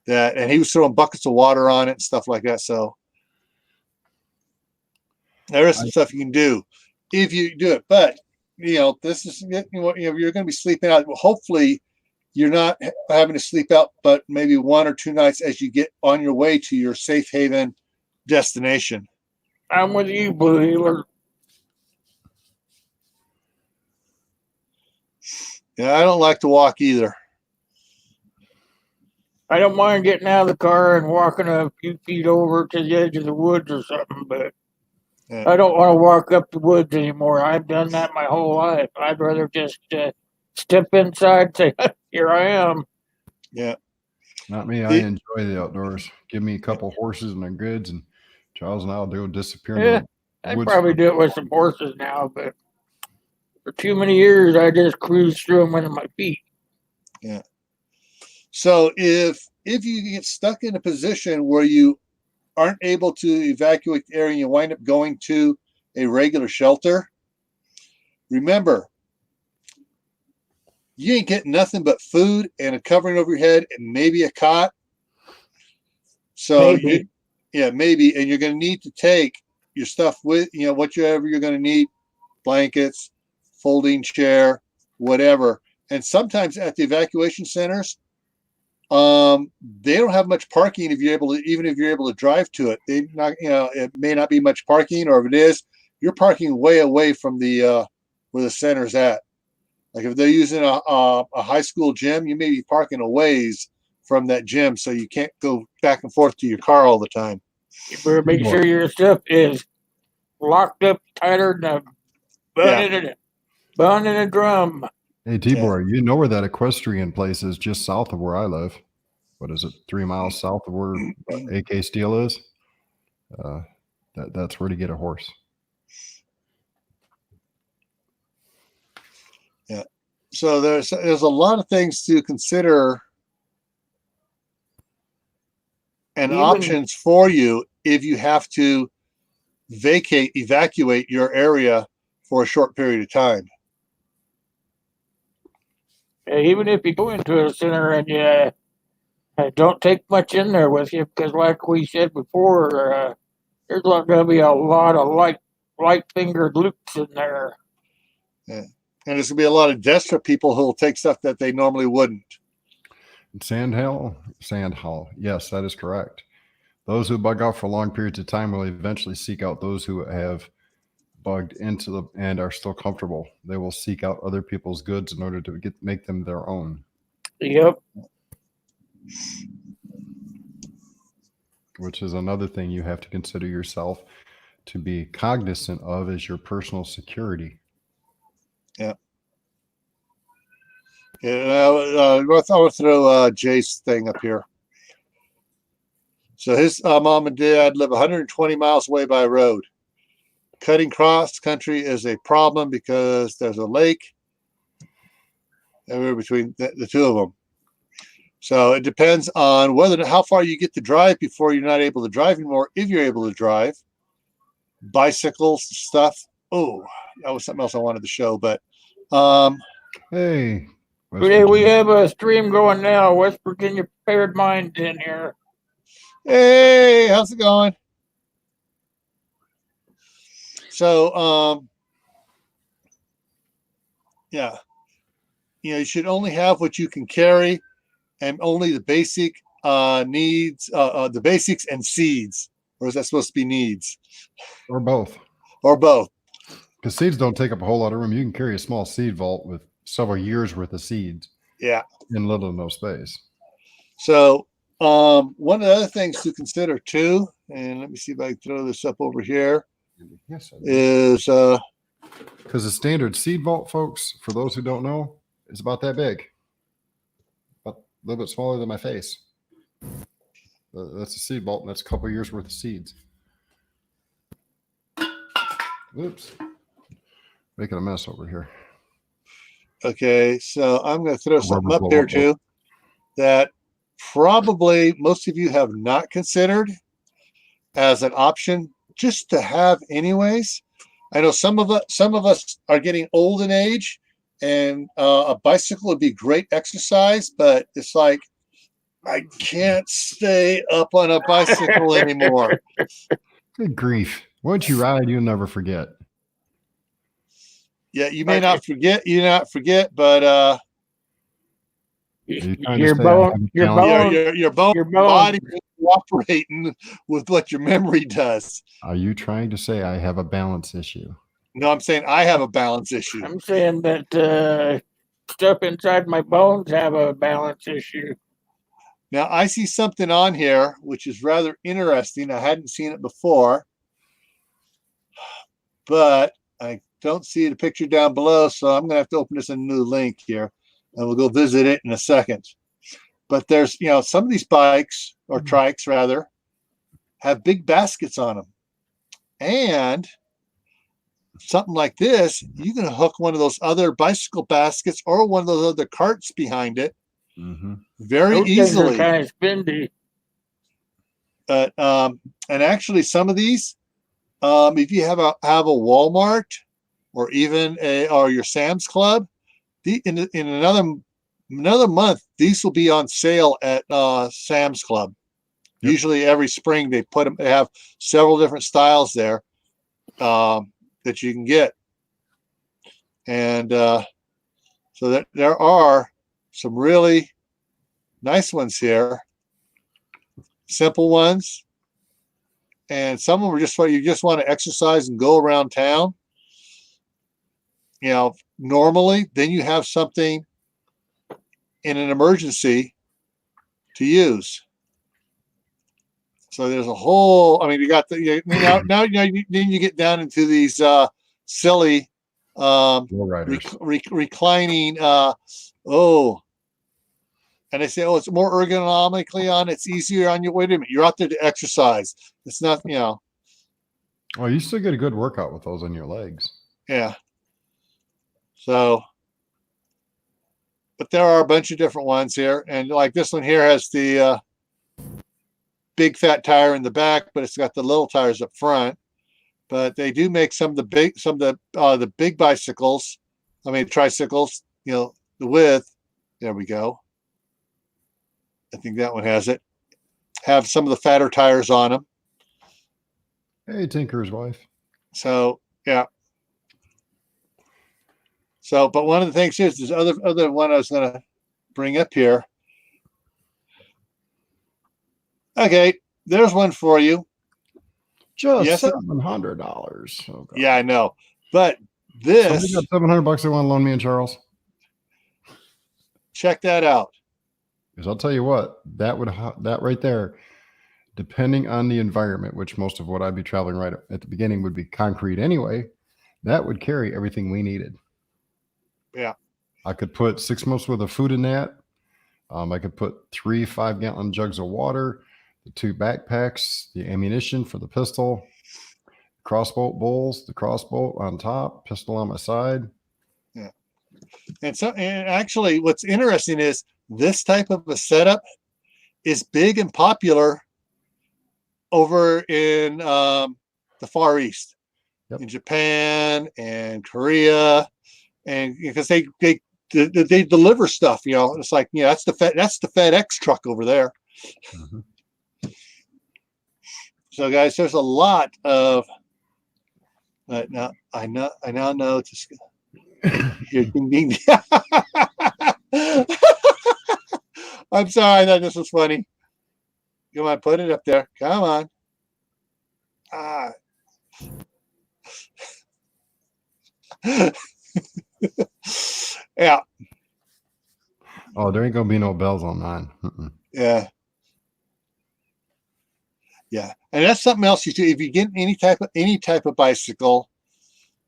Speaker 1: and he was throwing buckets of water on it and stuff like that. So There is some stuff you can do if you do it, but this is you're going to be sleeping out. Well, hopefully, you're not having to sleep out, but maybe 1 or 2 nights as you get on your way to your safe haven destination.
Speaker 3: I'm with you, Blue Healer.
Speaker 1: Yeah, I don't like to walk either.
Speaker 3: I don't mind getting out of the car and walking a few feet over to the edge of the woods or something, but
Speaker 1: Yeah.
Speaker 3: I don't want to walk up the woods anymore. I've done that my whole life. I'd rather just step inside, say, "Here I am."
Speaker 1: Yeah.
Speaker 2: Not me. I enjoy the outdoors. Give me a couple horses and their goods, and Charles and I'll go disappear.
Speaker 3: Yeah, I'd probably do it with some horses now, but for too many years, I just cruised through them with my feet.
Speaker 1: Yeah. So if you get stuck in a position where you aren't able to evacuate the area and you wind up going to a regular shelter, remember, you ain't getting nothing but food and a covering over your head and maybe a cot. So
Speaker 3: Maybe.
Speaker 1: maybe, and you're going to need to take your stuff with, whatever you're going to need, blankets, folding chair, whatever. And sometimes at the evacuation centers, they don't have much parking if you're able to drive to it. They not, it may not be much parking, or if it is, you're parking way away from the where the center's at. Like if they're using a high school gym, you may be parking a ways from that gym, so you can't go back and forth to your car all the time.
Speaker 3: You better make sure your stuff is locked up tighter than a bun in a drum.
Speaker 2: Hey, Tibor, you know where that equestrian place is just south of where I live? What is it, 3 miles south of where AK Steel is? That's where to get a horse.
Speaker 1: Yeah. So there's a lot of things to consider and options for you if you have to evacuate your area for a short period of time.
Speaker 3: Even if you go into a center and you don't take much in there with you, because like we said before, there's going to be a lot of light-fingered loops in there.
Speaker 1: Yeah. And there's going to be a lot of desperate people who will take stuff that they normally wouldn't.
Speaker 2: Sandhill. Yes, that is correct. Those who bug out for long periods of time will eventually seek out those who have bugged into and are still comfortable. They will seek out other people's goods in order to make them their own.
Speaker 3: Yep.
Speaker 2: Which is another thing you have to consider yourself to be cognizant of, is your personal security.
Speaker 1: Yeah. I want to throw Jay's thing up here. So his mom and dad live 120 miles away by road. Cutting cross country is a problem because there's a lake between the two of them. So it depends on how far you get to drive before you're not able to drive anymore. If you're able to drive, bicycles, stuff. Oh, that was something else I wanted to show. But
Speaker 2: hey,
Speaker 3: we have a stream going now. West Virginia Prepared Minds in here.
Speaker 1: Hey, how's it going? So, yeah, you should only have what you can carry, and only the basic needs, the basics and seeds. Or is that supposed to be needs?
Speaker 2: Or both.
Speaker 1: Or both.
Speaker 2: Because seeds don't take up a whole lot of room. You can carry a small seed vault with several years worth of seeds.
Speaker 1: Yeah.
Speaker 2: In little to no space.
Speaker 1: So, one of the other things to consider too, and let me see if I can throw this up over here, is
Speaker 2: because the standard seed vault, folks, for those who don't know, is about that big, about a little bit smaller than my face. That's a seed vault, and that's a couple years worth of seeds. Oops, making a mess over here.
Speaker 1: Okay, so I'm going to throw something up here too that probably most of you have not considered as an option just to have anyways. I know some of us are getting old in age, and a bicycle would be great exercise, but it's like I can't stay up on a bicycle anymore.
Speaker 2: Good grief. Once you ride, you'll never forget.
Speaker 1: Yeah, you may not forget. But
Speaker 3: your bone,
Speaker 1: your
Speaker 3: your
Speaker 1: body is cooperating with what your memory does.
Speaker 2: Are you trying to say I have a balance issue?
Speaker 1: No, I'm saying I have a balance issue.
Speaker 3: I'm saying that stuff inside my bones have a balance issue.
Speaker 1: Now I see something on here which is rather interesting. I hadn't seen it before, but I don't see the picture down below, so I'm going to have to open this in a new link here, and we'll go visit it in a second. But there's, some of these bikes, or trikes rather, have big baskets on them. And something like this, you can hook one of those other bicycle baskets or one of those other carts behind it very
Speaker 3: Those
Speaker 1: easily.
Speaker 3: Things are kind of spendy.
Speaker 1: And actually, some of these, if you have a Walmart or even or your Sam's Club, in another month, these will be on sale at Sam's Club. Yep. Usually every spring they put them. They have several different styles there that you can get, and so that there are some really nice ones here, simple ones, and some of them are just what you just want to exercise and go around town. Normally, then you have something in an emergency to use. So there's a whole. I mean, you got the now then you get down into these silly reclining. And they say, it's more ergonomically on. It's easier on you. Wait a minute, you're out there to exercise. It's not,
Speaker 2: Well, you still get a good workout with those on your legs.
Speaker 1: Yeah. So, but there are a bunch of different ones here, and like this one here has the big fat tire in the back, but it's got the little tires up front. But they do make some of the big bicycles. I mean tricycles. The width. There we go. I think that one has it. Have some of the fatter tires on them.
Speaker 2: Hey, Tinker's wife.
Speaker 1: So yeah. So, but one of the things is this other one I was going to bring up here. Okay, there's one for you.
Speaker 2: Just $700.
Speaker 1: Oh, yeah, I know. But this.
Speaker 2: Somebody got $700 they want to loan me and Charles.
Speaker 1: Check that out.
Speaker 2: Because I'll tell you what, that right there, depending on the environment, which most of what I'd be traveling right at the beginning would be concrete anyway, that would carry everything we needed.
Speaker 1: Yeah.
Speaker 2: I could put 6 months worth of food in that. I could put 3 5-gallon jugs of water, the 2 backpacks, the ammunition for the pistol, crossbow bowls, the crossbow on top, pistol on my side.
Speaker 1: Yeah. And actually what's interesting is this type of a setup is big and popular over in the Far East, in Japan and Korea, and because they deliver stuff. It's like that's the FedEx truck over there. So guys, there's a lot of. Now I now know to. Here, ding ding. I'm sorry, I thought this was funny. Come on, put it up there. Come on. Yeah.
Speaker 2: Oh, there ain't gonna be no bells on mine.
Speaker 1: Yeah. Yeah, and that's something else you do. If you get any type of bicycle,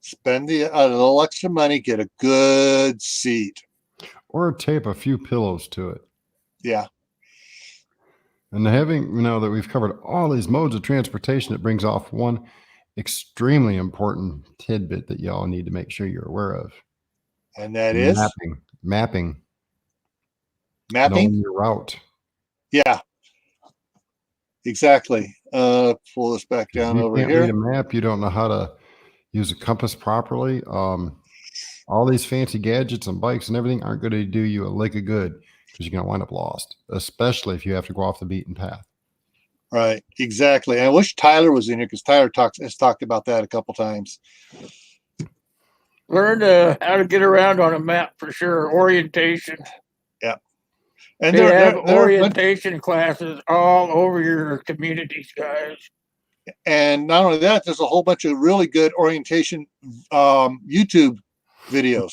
Speaker 1: spend a little extra money, get a good seat,
Speaker 2: or tape a few pillows to it.
Speaker 1: Yeah.
Speaker 2: And having, that we've covered all these modes of transportation, it brings off one extremely important tidbit that y'all need to make sure you're aware of.
Speaker 1: And that is
Speaker 2: mapping.
Speaker 1: Knowing
Speaker 2: your route.
Speaker 1: Yeah. Exactly. Pull this back down over here.
Speaker 2: You can't read a map. You don't know how to use a compass properly. All these fancy gadgets and bikes and everything aren't going to do you a lick of good, because you're going to wind up lost, especially if you have to go off the beaten path.
Speaker 1: Right. Exactly. I wish Tyler was in here because Tyler has talked about that a couple times.
Speaker 3: Learn how to get around on a map for sure. Orientation.
Speaker 1: Yeah. And
Speaker 3: They have
Speaker 1: they're
Speaker 3: orientation classes all over your communities, guys.
Speaker 1: and not only that, there's a whole bunch of really good orientation YouTube videos.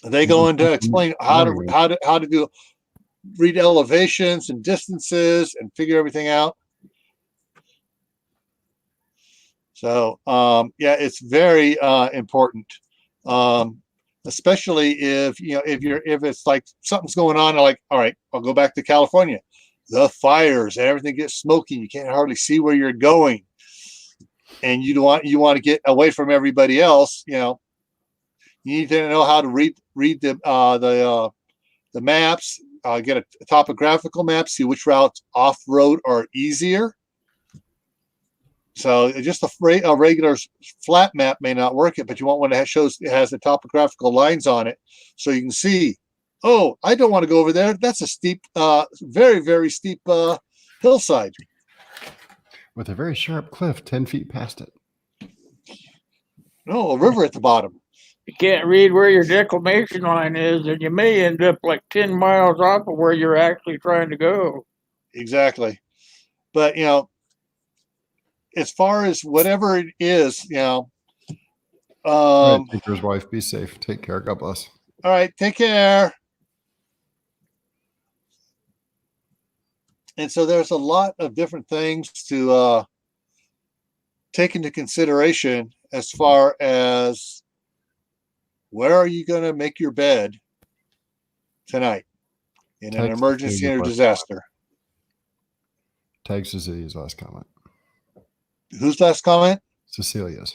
Speaker 1: They go into explain how to do read elevations and distances and figure everything out. So yeah, it's very important, especially if if it's like something's going on. Like, all right, I'll go back to California. The fires and everything gets smoky. You can't hardly see where you're going, and you want to get away from everybody else. You need to know how to read the maps. Get a topographical map. See which routes off road are easier. So just a regular flat map may not work it, but you want one that has the topographical lines on it, so you can see. Oh, I don't want to go over there. That's a steep, very, very steep hillside
Speaker 2: with a very sharp cliff 10 feet past it.
Speaker 1: No, a river at the bottom.
Speaker 3: You can't read where your declination line is, and you may end up like 10 miles off of where you're actually trying to go.
Speaker 1: Exactly. But, as far as whatever it is,
Speaker 2: all right, Tinker's wife, be safe. Take care. God bless.
Speaker 1: All right. Take care. And so there's a lot of different things to take into consideration as far as where are you going to make your bed tonight in an emergency or disaster.
Speaker 2: Tag Cecilia's last comment.
Speaker 1: Whose last comment?
Speaker 2: Cecilia's.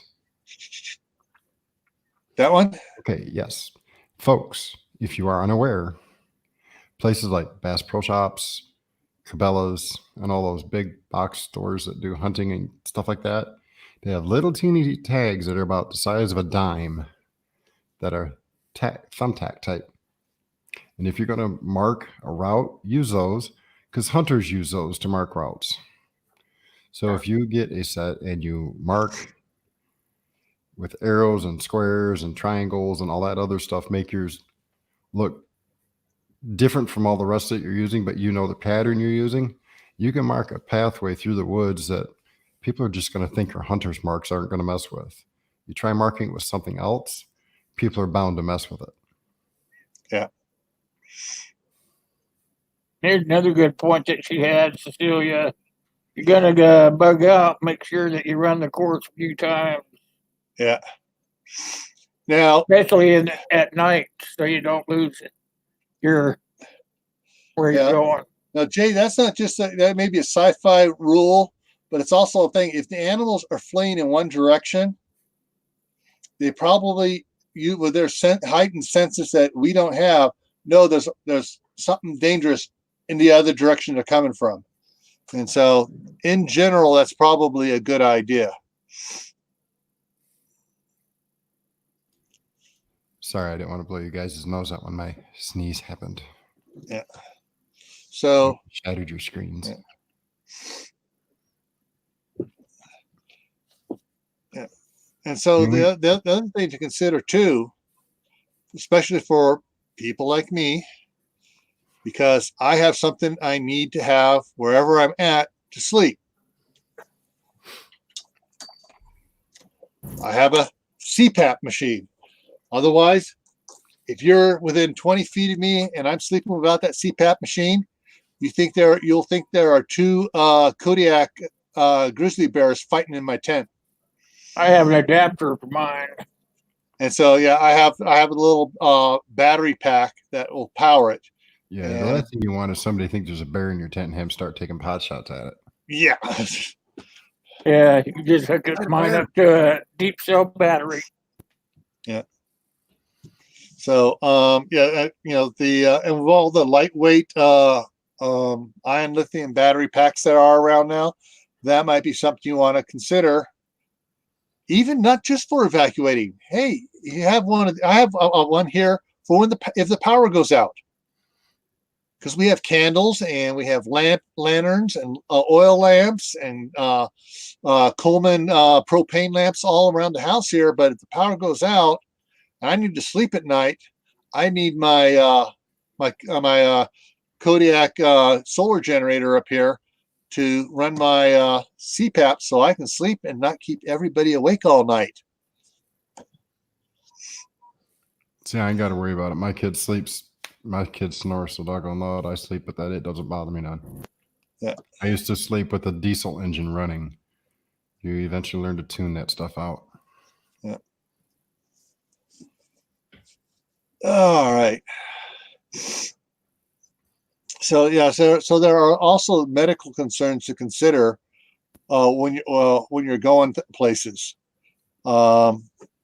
Speaker 1: That one?
Speaker 2: Okay, yes. Folks, if you are unaware, places like Bass Pro Shops, Cabela's, and all those big box stores that do hunting and stuff like that, they have little teeny tags that are about the size of a dime that are thumbtack type. And if you're going to mark a route, use those, because hunters use those to mark routes. So if you get a set and you mark with arrows and squares and triangles and all that other stuff, make yours look different from all the rest that you're using, but you know the pattern you're using, you can mark a pathway through the woods that people are just going to think your hunter's marks aren't going to mess with. You try marking it with something else, people are bound to mess with it.
Speaker 1: Yeah.
Speaker 3: Here's another good point that she had, Cecilia. You're going to bug out, make sure that you run the course a few times.
Speaker 1: Yeah. Now,
Speaker 3: especially at night, so you don't lose it. You're going.
Speaker 1: Now, Jay, that's not just that may be a sci-fi rule, but it's also a thing. If the animals are fleeing in one direction, they probably with their heightened senses that we don't have, know there's something dangerous in the other direction they're coming from. And so in general, that's probably a good idea.
Speaker 2: Sorry, I didn't want to blow you guys' nose out when my sneeze happened.
Speaker 1: Yeah. So
Speaker 2: shattered your screens.
Speaker 1: Yeah. And so the other thing to consider too, especially for people like me, because I have something I need to have wherever I'm at to sleep. I have a CPAP machine. Otherwise, if you're within 20 feet of me and I'm sleeping without that CPAP machine, you'll think there are two Kodiak grizzly bears fighting in my tent.
Speaker 3: I have an adapter for mine.
Speaker 1: And so, yeah, I have a little battery pack that will power it.
Speaker 2: Yeah, the last thing you want is somebody think there's a bear in your tent and have them start taking pot shots at it.
Speaker 1: Yeah.
Speaker 3: Yeah, you can just hook mine up to a deep cell battery.
Speaker 1: Yeah. So, and with all the lightweight ion lithium battery packs that are around now, that might be something you want to consider. Even not just for evacuating. Hey, you have one. I have one here for if the power goes out. because we have candles and we have lanterns and oil lamps and Coleman propane lamps all around the house here. But if the power goes out and I need to sleep at night, I need my my Kodiak solar generator up here to run my CPAP so I can sleep and not keep everybody awake all night.
Speaker 2: See, I ain't got to worry about it. My kid sleeps. My kid snores so doggone loud. I sleep with that. It doesn't bother me none.
Speaker 1: Yeah.
Speaker 2: I used to sleep with a diesel engine running. You eventually learn to tune that stuff out.
Speaker 1: Yeah. All right. So yeah, so there are also medical concerns to consider when you're going places, and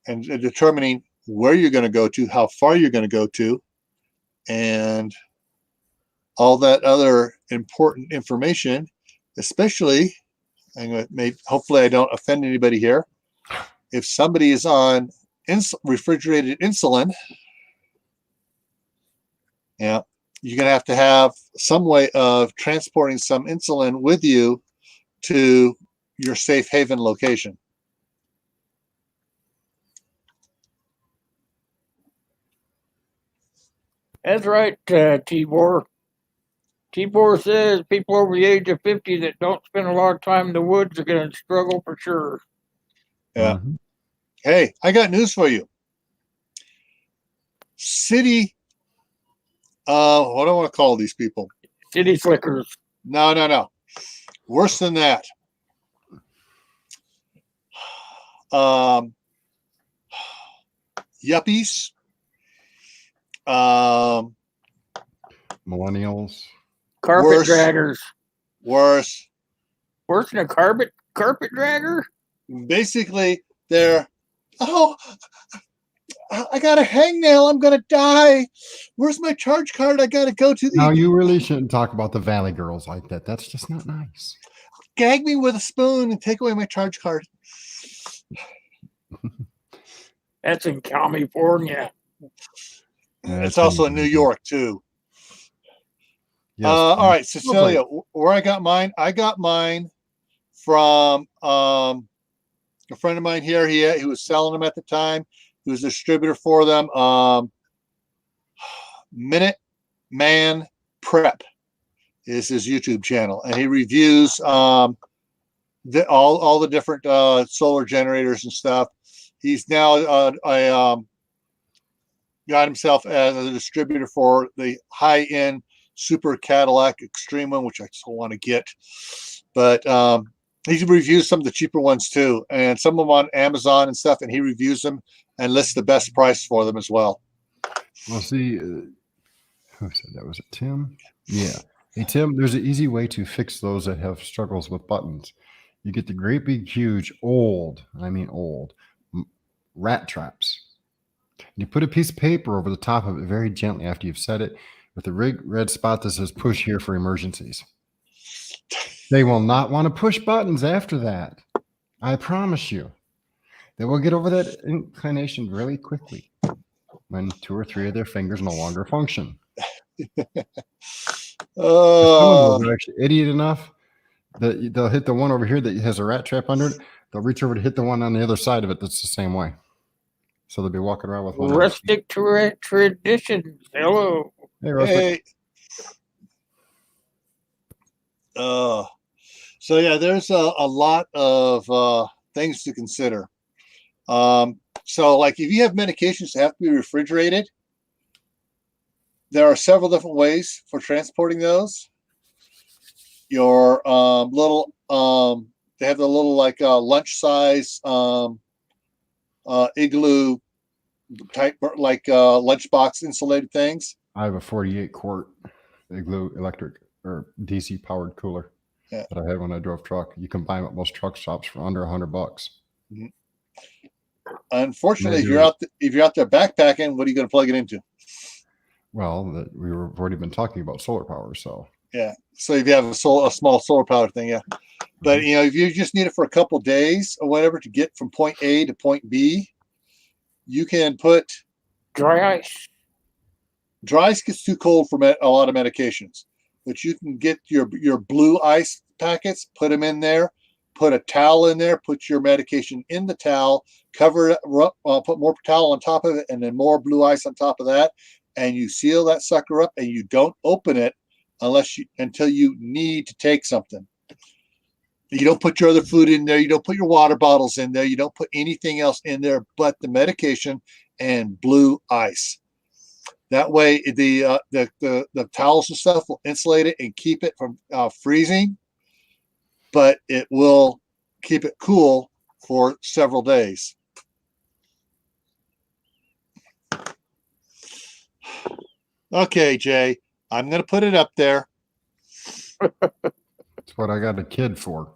Speaker 1: determining where you're going to go to, how far you're going to go to, and all that other important information. Especially, hopefully I don't offend anybody here. If somebody is on refrigerated insulin, yeah, you're going to have some way of transporting some insulin with you to your safe haven location.
Speaker 3: That's right, Tibor. Tibor says people over the age of 50 that don't spend a lot of time in the woods are going to struggle for sure.
Speaker 1: Yeah.
Speaker 2: Mm-hmm.
Speaker 1: Hey, I got news for you. City, what do I want to call these people?
Speaker 3: City slickers.
Speaker 1: No. Worse than that. Yuppies.
Speaker 2: Millennials.
Speaker 3: Carpet draggers.
Speaker 1: Worse.
Speaker 3: Worse than a carpet dragger?
Speaker 1: Basically, they're, I got a hangnail. I'm going to die. Where's my charge card? I got to go to the...
Speaker 2: No, you really shouldn't talk about the Valley girls like that. That's just not nice.
Speaker 1: Gag me with a spoon and take away my charge card.
Speaker 3: That's in California.
Speaker 2: Yeah,
Speaker 1: it's also in New York, too.
Speaker 2: Yes.
Speaker 1: All right, Cecilia, where I got mine from a friend of mine here. He was selling them at the time. He was a distributor for them. Minute Man Prep is his YouTube channel, and he reviews all the different solar generators and stuff. He's now got himself as a distributor for the high-end Super Cadillac Extreme one, which I still want to get. But he reviews some of the cheaper ones too, and some of them on Amazon and stuff, and he reviews them and lists the best price for them as well.
Speaker 2: Well, see, who said that? Was it Tim? Yeah. Hey, Tim, there's an easy way to fix those that have struggles with buttons. You get the great big, huge, old rat traps. And you put a piece of paper over the top of it very gently after you've set it with a red spot that says push here for emergencies. They will not want to push buttons after that. I promise you. They will get over that inclination really quickly when 2 or 3 of their fingers no longer function. Someone was actually idiot enough that they'll hit the one over here that has a rat trap under it. They'll reach over to hit the one on the other side of it that's the same way. So they'll be walking around with one.
Speaker 3: Rustic traditions. Hello.
Speaker 2: Hey, Rustic.
Speaker 1: Hey. So yeah, there's a lot of things to consider. So like if you have medications that have to be refrigerated, there are several different ways for transporting those. Your little they have the little like lunch size igloo type like lunchbox insulated things.
Speaker 2: I have a 48 quart igloo electric or DC powered cooler that I had when I drove truck. You can buy them at most truck shops for under $100.
Speaker 1: Mm-hmm. Unfortunately, if you're out there backpacking, what are you going to plug it into?
Speaker 2: Well, we've already been talking about solar power, so
Speaker 1: yeah. So if you have a small solar power thing, yeah. But you know, if you just need it for a couple of days or whatever to get from point A to point B, you can put
Speaker 3: dry ice.
Speaker 1: dry ice gets too cold for a lot of medications, but you can get your blue ice packets, put them in there, put a towel in there, put your medication in the towel, cover it up, put more towel on top of it, and then more blue ice on top of that, and you seal that sucker up, and you don't open it until you need to take something. You don't put your other food in there. You don't put your water bottles in there. You don't put anything else in there but the medication and blue ice. That way, the towels and stuff will insulate it and keep it from freezing, but it will keep it cool for several days. Okay, Jay, I'm going to put it up there.
Speaker 2: That's what I got a kid for.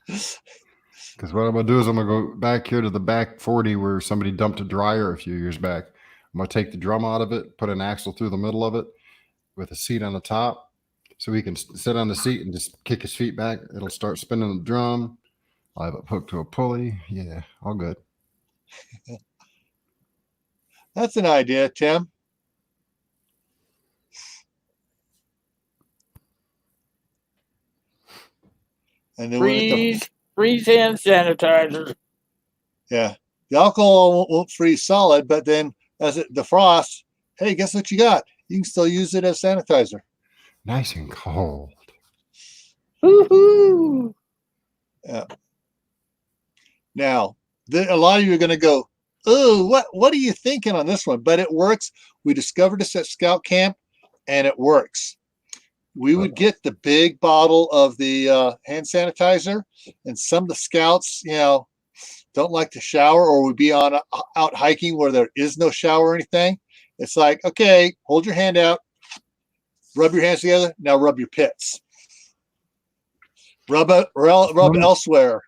Speaker 2: Because what I'm going to do is I'm going to go back here to the back 40 where somebody dumped a dryer a few years back. I'm going to take the drum out of it, put an axle through the middle of it with a seat on the top so he can sit on the seat and just kick his feet back. It'll start spinning the drum. I'll have it hooked to a pulley. Yeah, all good.
Speaker 1: That's an idea, Tim. And then
Speaker 3: freeze hand sanitizer.
Speaker 1: Yeah, the alcohol won't freeze solid, but then as it defrosts, hey, guess what you got? You can still use it as sanitizer.
Speaker 2: Nice and cold.
Speaker 3: Woohoo!
Speaker 1: Yeah. Now, a lot of you are going to go, oh, what are you thinking on this one? But it works. We discovered this at Scout Camp, and it works. We would get the big bottle of the hand sanitizer, and some of the scouts, don't like to shower or would be out hiking where there is no shower or anything. It's like, okay, hold your hand out, rub your hands together. Now rub your pits. Rub elsewhere.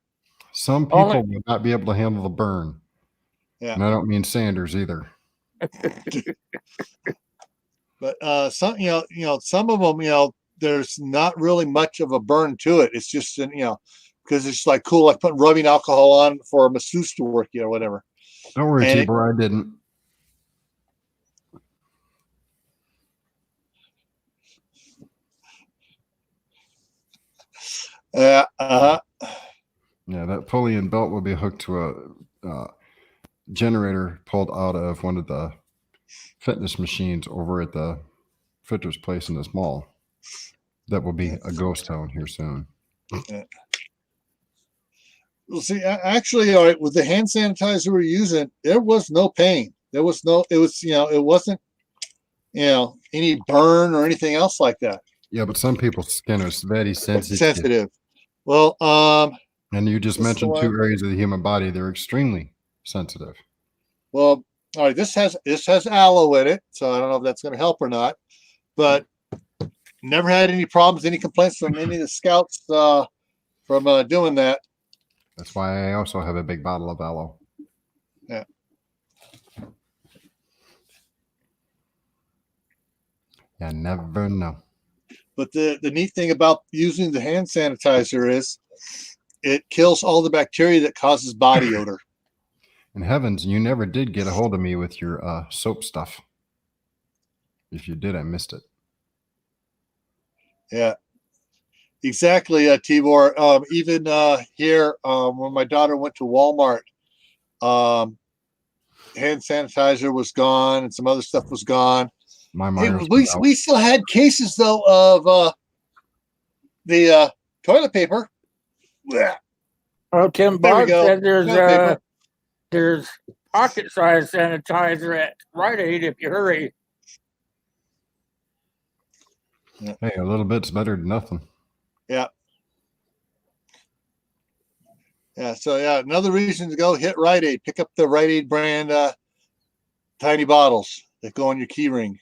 Speaker 2: Some people would not be able to handle the burn.
Speaker 1: Yeah.
Speaker 2: And I don't mean Sanders either.
Speaker 1: But some, some of them, there's not really much of a burn to it. It's just, because it's like cool, like putting rubbing alcohol on for a masseuse to work you or whatever.
Speaker 2: Don't worry, Tibor, I didn't.
Speaker 1: Yeah,
Speaker 2: that pulley and belt will be hooked to a generator pulled out of one of the fitness machines over at the fitter's place in this mall. That will be a ghost town here soon.
Speaker 1: Yeah. Well, see, actually, all right, with the hand sanitizer we're using, there was no pain. It wasn't, any burn or anything else like that.
Speaker 2: Yeah, but some people's skin is very sensitive.
Speaker 1: Well,
Speaker 2: and you just mentioned two areas of the human body. They're extremely sensitive.
Speaker 1: Well, all right, this has aloe in it, so I don't know if that's going to help or not, but never had any problems, any complaints from any of the scouts from doing that.
Speaker 2: That's why I also have a big bottle of aloe.
Speaker 1: Yeah.
Speaker 2: You never know.
Speaker 1: But the neat thing about using the hand sanitizer is it kills all the bacteria that causes body odor.
Speaker 2: In heavens, you never did get a hold of me with your soap stuff. If you did, I missed it.
Speaker 1: Yeah, exactly, Tibor. Even here, when my daughter went to Walmart, hand sanitizer was gone and some other stuff was gone. We still had cases though of the toilet paper.
Speaker 3: Oh, Tim Bob said there's pocket-sized sanitizer at Rite Aid if you hurry.
Speaker 2: Yeah. Hey, a little bit's better than nothing.
Speaker 1: Yeah. Yeah. So another reason to go hit Rite Aid. Pick up the Rite Aid brand tiny bottles that go on your key ring.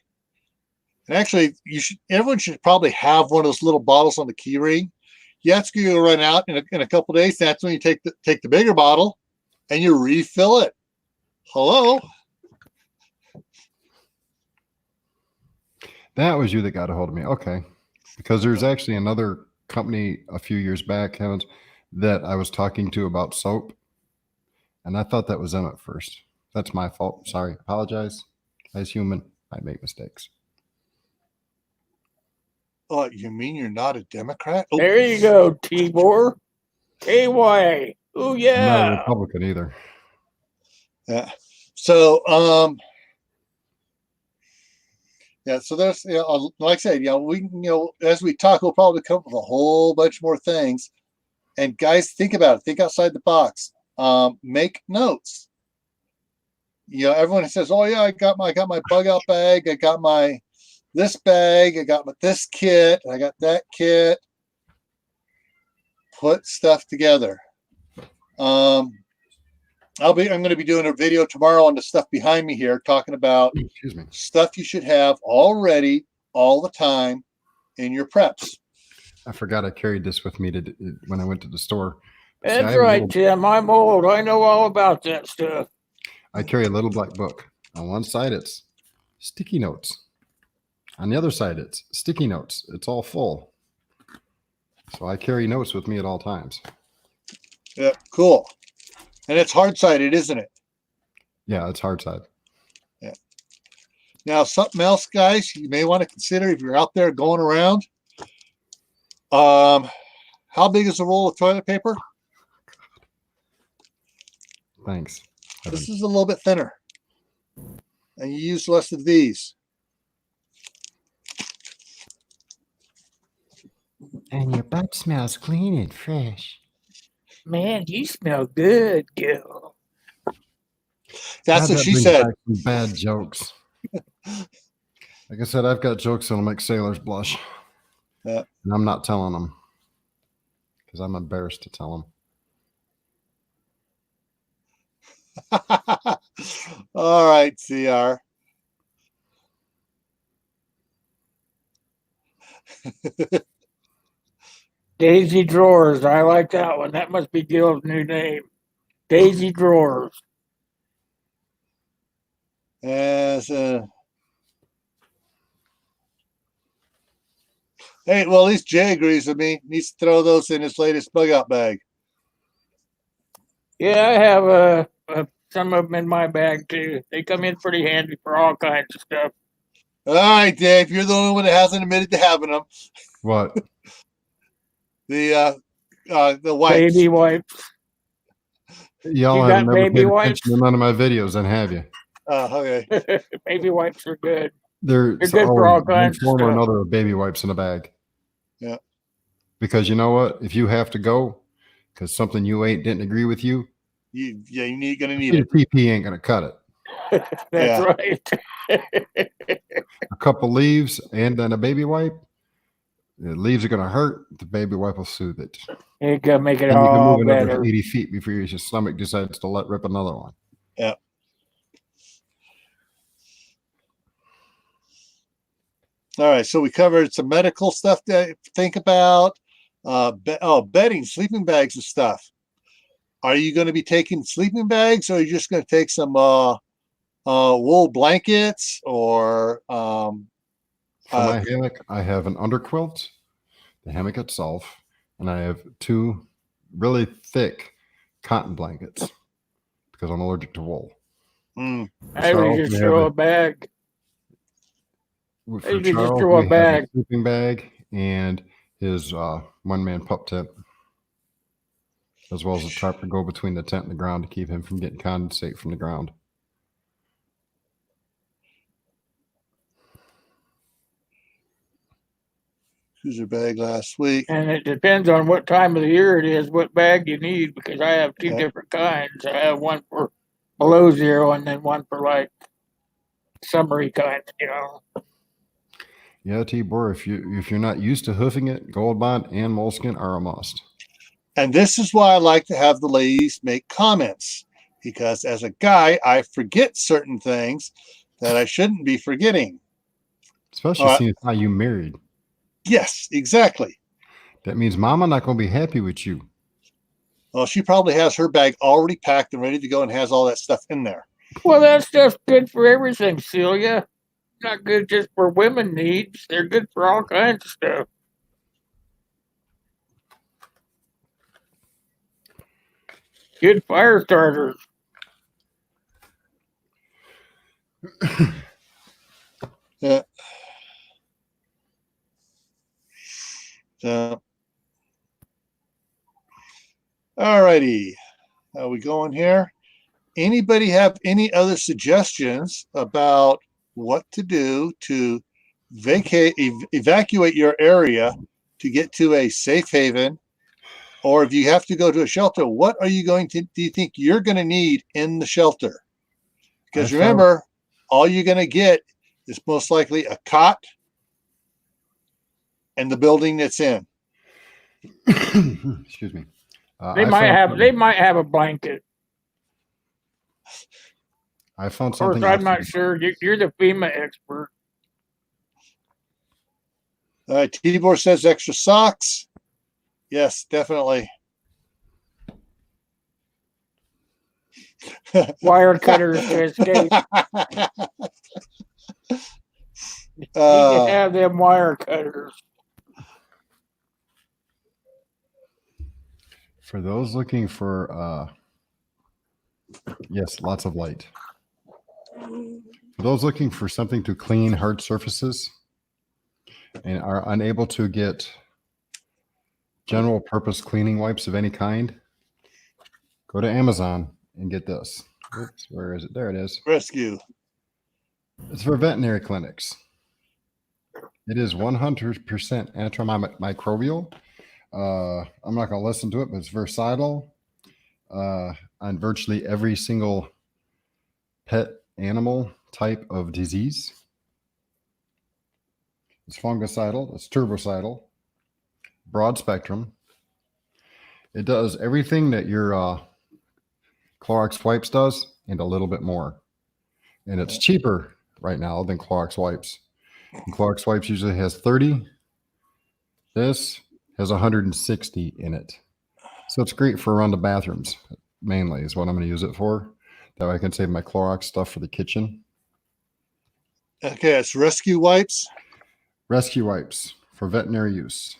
Speaker 1: And actually, everyone should probably have one of those little bottles on the key ring. Yes, you're going to run out in a couple of days. That's when you take the bigger bottle and you refill it. Hello.
Speaker 2: That was you that got a hold of me. Okay. Because there's actually another company a few years back, Heavens, that I was talking to about soap. And I thought that was them at first. That's my fault. Sorry. Apologize. As human. I make mistakes.
Speaker 1: Oh, you mean you're not a Democrat? Oh,
Speaker 3: There you go, Tibor. KY. Oh
Speaker 2: I'm not a
Speaker 3: yeah.
Speaker 2: Republican either.
Speaker 1: yeah. So, yeah. So there's, like I said, as we talk, we'll probably come up with a whole bunch more things. And guys, think about it. Think outside the box. Make notes. Everyone says, "Oh yeah, I got my bug out bag. I got my this bag. I got this kit. I got that kit." Put stuff together. I'm going to be doing a video tomorrow on the stuff behind me here, talking about stuff you should have all ready all the time in your preps.
Speaker 2: I forgot I carried this with me when I went to the store.
Speaker 3: That's right, Tim. I'm old. I know all about that stuff.
Speaker 2: I carry a little black book. On one side, it's sticky notes. On the other side, it's sticky notes. It's all full. So I carry notes with me at all times.
Speaker 1: Yeah, cool. And it's hard-sided, isn't it?
Speaker 2: Yeah, it's hard side.
Speaker 1: Yeah. Now, something else, guys, you may want to consider if you're out there going around. How big is a roll of toilet paper?
Speaker 2: Thanks.
Speaker 1: This is a little bit thinner. And you use less of these.
Speaker 4: And your butt smells clean and fresh.
Speaker 3: Man, you smell good, Gil.
Speaker 1: That's what she said.
Speaker 2: Some bad jokes. Like I said, I've got jokes that'll make sailors blush.
Speaker 1: Yeah.
Speaker 2: And I'm not telling them because I'm embarrassed to tell them.
Speaker 1: All right, CR.
Speaker 3: Daisy Drawers. I like that one. That must be Gil's new name. Daisy Drawers.
Speaker 1: As hey, well, at least Jay agrees with me. Needs to throw those in his latest bug out bag.
Speaker 3: Yeah, I have some of them in my bag too. They come in pretty handy for all kinds of stuff.
Speaker 1: All right, Dave, you're the only one that hasn't admitted to having them.
Speaker 2: What?
Speaker 1: The wipes.
Speaker 3: Baby wipes.
Speaker 2: Y'all
Speaker 3: You
Speaker 2: have
Speaker 3: got
Speaker 2: never
Speaker 3: baby
Speaker 2: paid
Speaker 3: wipes?
Speaker 2: attention to none of my videos, then have you?
Speaker 1: Okay.
Speaker 3: Baby wipes are good.
Speaker 2: They're
Speaker 3: good for all kinds of
Speaker 2: one form or
Speaker 3: stuff.
Speaker 2: another of baby wipes in a bag.
Speaker 1: Yeah.
Speaker 2: Because you know what? If you have to go because something you ate didn't agree with you,
Speaker 1: You're gonna need it.
Speaker 2: PP ain't gonna cut it.
Speaker 3: That's right.
Speaker 2: A couple leaves and then a baby wipe. The leaves are gonna hurt. The baby wipe will soothe it.
Speaker 3: You can make it
Speaker 2: And you can
Speaker 3: all
Speaker 2: move another
Speaker 3: better.
Speaker 2: 80 feet before your stomach decides to let rip another one.
Speaker 1: Yeah. All right, so we covered some medical stuff to think about. Bedding, sleeping bags and stuff. Are you going to be taking sleeping bags, or are you just going to take some wool blankets, or
Speaker 2: For my hammock, I have an underquilt, the hammock itself, and I have 2 really thick cotton blankets because I'm allergic to wool.
Speaker 3: I would just throw a bag.
Speaker 2: For
Speaker 3: You just
Speaker 2: Charles,
Speaker 3: throw a
Speaker 2: we have
Speaker 3: bag.
Speaker 2: sleeping bag and his one-man pup tent, as well as a tarp to go between the tent and the ground to keep him from getting condensate from the ground.
Speaker 1: cruiser bag last week.
Speaker 3: And it depends on what time of the year it is, what bag you need, because I have 2 different kinds. I have one for below 0 and then one for like summery kinds,
Speaker 2: Yeah, Tibor, if you're not used to hoofing it, Gold Bond and Moleskin are a must.
Speaker 1: And this is why I like to have the ladies make comments, because as a guy, I forget certain things that I shouldn't be forgetting.
Speaker 2: Especially seeing how you married.
Speaker 1: Yes, exactly.
Speaker 2: That means Mama not going to be happy with you.
Speaker 1: Well, she probably has her bag already packed and ready to go and has all that stuff in there.
Speaker 3: Well, that stuff's good for everything, Celia. Not good just for women needs. They're good for all kinds of stuff. Good fire starters.
Speaker 1: All righty. How we going here? Anybody have any other suggestions about what to do to evacuate your area to get to a safe haven? Or if you have to go to a shelter, what are you going to, do you think you're going to need in the shelter? Because remember, all you're going to get is most likely a cot and the building it's in.
Speaker 2: Excuse me.
Speaker 3: They might have a blanket.
Speaker 2: I found
Speaker 3: Of course,
Speaker 2: something.
Speaker 3: I'm not sure. You're the FEMA expert.
Speaker 1: All right, Tibor says extra socks. Yes, definitely.
Speaker 3: Wire cutters to escape. You can have them wire cutters.
Speaker 2: For those looking for, yes, lots of light. For those looking for something to clean hard surfaces and are unable to get general purpose cleaning wipes of any kind, go to Amazon and get this. Oops, where is it? There it is.
Speaker 1: Rescue.
Speaker 2: It's for veterinary clinics. It is 100% antimicrobial. I'm not going to listen to it, but it's versatile on virtually every single pet animal type of disease. It's fungicidal, it's turbicidal, broad spectrum. It does everything that your Clorox wipes does and a little bit more. And it's cheaper right now than Clorox wipes. And Clorox wipes usually has 30. This has 160 in it. So it's great for around the bathrooms, mainly is what I'm going to use it for. That way I can save my Clorox stuff for the kitchen.
Speaker 1: Okay, it's rescue wipes.
Speaker 2: Rescue wipes for veterinary use.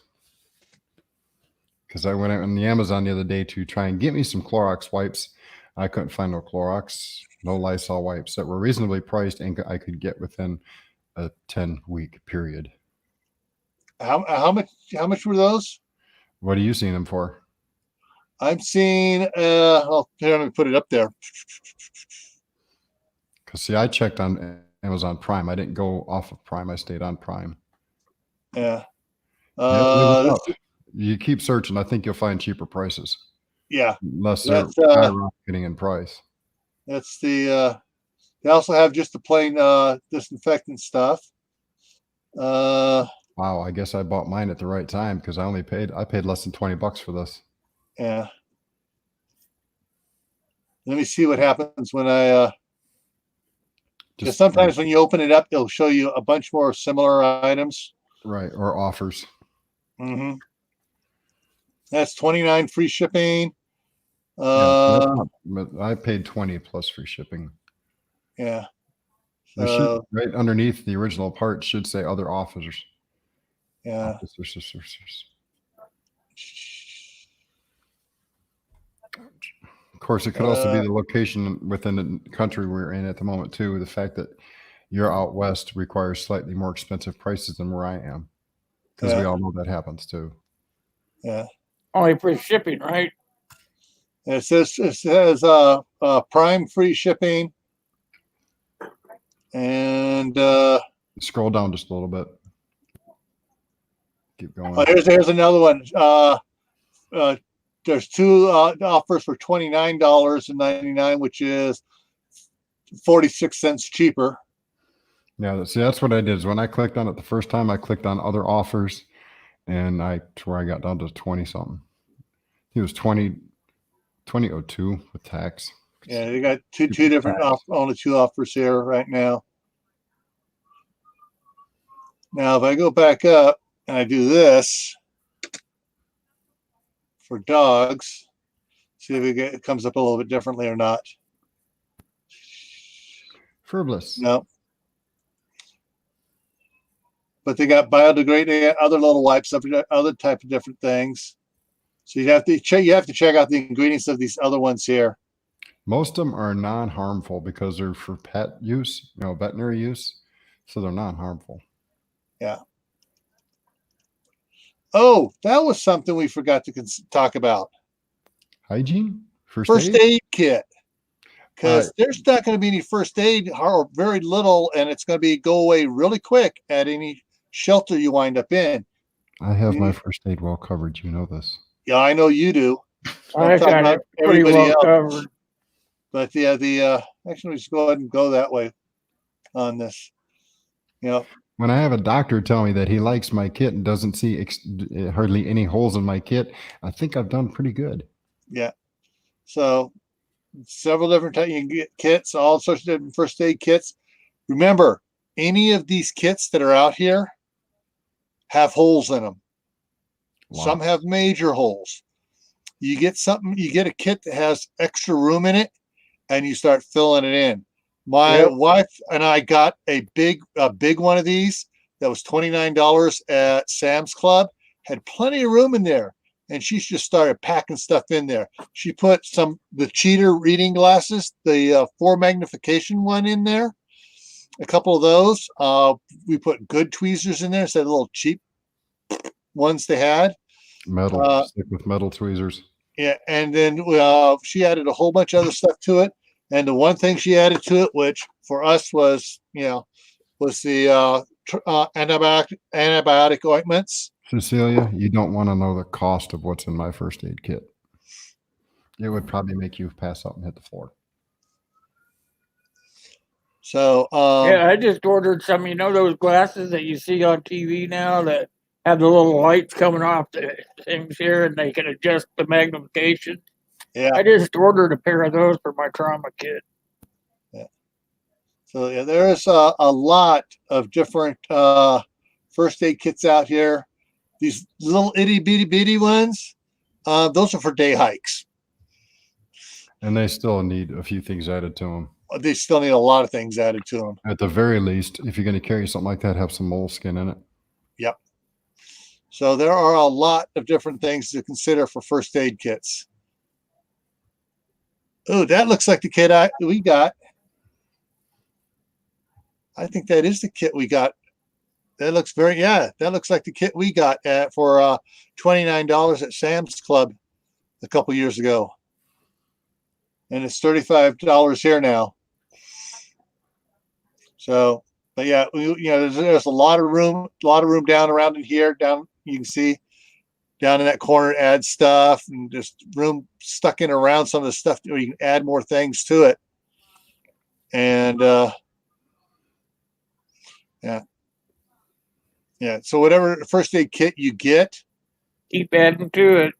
Speaker 2: Because I went out on the Amazon the other day to try and get me some Clorox wipes. I couldn't find no Clorox, no Lysol wipes that were reasonably priced and I could get within a 10-week period.
Speaker 1: How much were those?
Speaker 2: What are you seeing them for?
Speaker 1: I'm seeing I'll put it up there.
Speaker 2: Because see, I checked on Amazon Prime. I didn't go off of Prime. I stayed on Prime.
Speaker 1: Yeah.
Speaker 2: You keep searching. I think you'll find cheaper prices.
Speaker 1: Yeah.
Speaker 2: Unless they're skyrocketing in price.
Speaker 1: That's the they also have just the plain disinfectant stuff.
Speaker 2: Wow, I guess I bought mine at the right time because I paid less than $20 for this.
Speaker 1: Yeah. Let me see what happens when I because sometimes when you open it up, it'll show you a bunch more similar items.
Speaker 2: Right, or offers.
Speaker 1: Mm-hmm. That's $29 free shipping.
Speaker 2: I paid $20 plus free shipping.
Speaker 1: Yeah.
Speaker 2: Right underneath the original part should say other offers.
Speaker 1: Yeah.
Speaker 2: Of course, it could also be the location within the country we're in at the moment too. The fact that you're out west requires slightly more expensive prices than where I am, because we all know that happens too.
Speaker 1: Yeah.
Speaker 3: Only for shipping, right?
Speaker 1: It says Prime free shipping, and
Speaker 2: scroll down just a little bit. Keep going.
Speaker 1: Oh, here's another one. There's two offers for $29.99, which is 46 cents cheaper.
Speaker 2: Yeah, see, that's what I did. Is when I clicked on it the first time, I clicked on other offers, and where I got down to 20 something. It was 20.02 with tax.
Speaker 1: Yeah, they got two different only two offers here right now. Now, if I go back up and I do this for dogs, see if it comes up a little bit differently or not.
Speaker 2: Frivolous.
Speaker 1: No. But they got biodegradable, other little wipes, other type of different things. So you have to check out the ingredients of these other ones here.
Speaker 2: Most of them are non-harmful because they're for pet use, veterinary use. So they're non-harmful.
Speaker 1: Yeah. Oh, that was something we forgot to talk about.
Speaker 2: Hygiene?
Speaker 1: First aid kit. Because
Speaker 2: Uh,
Speaker 1: there's not going to be any first aid or very little, and it's going to be go away really quick at any shelter you wind up in.
Speaker 2: I have my first aid well covered. You know this.
Speaker 1: Yeah, I know you do.
Speaker 3: I
Speaker 1: I'm talking
Speaker 3: got
Speaker 1: about
Speaker 3: it pretty
Speaker 1: everybody
Speaker 3: well
Speaker 1: else.
Speaker 3: covered.
Speaker 1: But yeah, actually, just go ahead and go that way on this.
Speaker 2: When I have a doctor tell me that he likes my kit and doesn't see hardly any holes in my kit, I think I've done pretty good.
Speaker 1: Yeah. So several different types. You can get kits, all sorts of different first aid kits. Remember, any of these kits that are out here have holes in them. Some
Speaker 2: Lots.
Speaker 1: have major holes. You get a kit that has extra room in it, and you start filling it in. My wife and I got a big one of these that was $29 at Sam's Club. Had plenty of room in there, and she just started packing stuff in there. She put the cheater reading glasses, the 4 magnification one in there, a couple of those. We put good tweezers in there instead of little cheap ones they had.
Speaker 2: Metal, stick with metal tweezers.
Speaker 1: Yeah, and then she added a whole bunch of other stuff to it. And the one thing she added to it, which for us was the antibiotic ointments.
Speaker 2: Cecilia, you don't want to know the cost of what's in my first aid kit. It would probably make you pass out and hit the floor.
Speaker 1: So
Speaker 3: yeah, I just ordered some. You know those glasses that you see on TV now that have the little lights coming off the things here, and they can adjust the magnification.
Speaker 1: Yeah.
Speaker 3: I just ordered a pair of those for my trauma kit.
Speaker 1: Yeah. So yeah, there is a lot of different first aid kits out here. These little itty bitty ones, those are for day hikes.
Speaker 2: And they still need a few things added to them.
Speaker 1: They still need a lot of things added to them.
Speaker 2: At the very least, if you're going to carry something like that, have some moleskin in it.
Speaker 1: Yep. So there are a lot of different things to consider for first aid kits. Oh, that looks like the kit we got. I think that is the kit we got. That looks that looks like the kit we got for $29 at Sam's Club a couple years ago. And it's $35 here now. So, but yeah, there's a lot of room down around in here. Down, you can see down in that corner, add stuff, and just room stuck in around some of the stuff where you can add more things to it. And yeah. So whatever first aid kit you get,
Speaker 3: keep adding to it.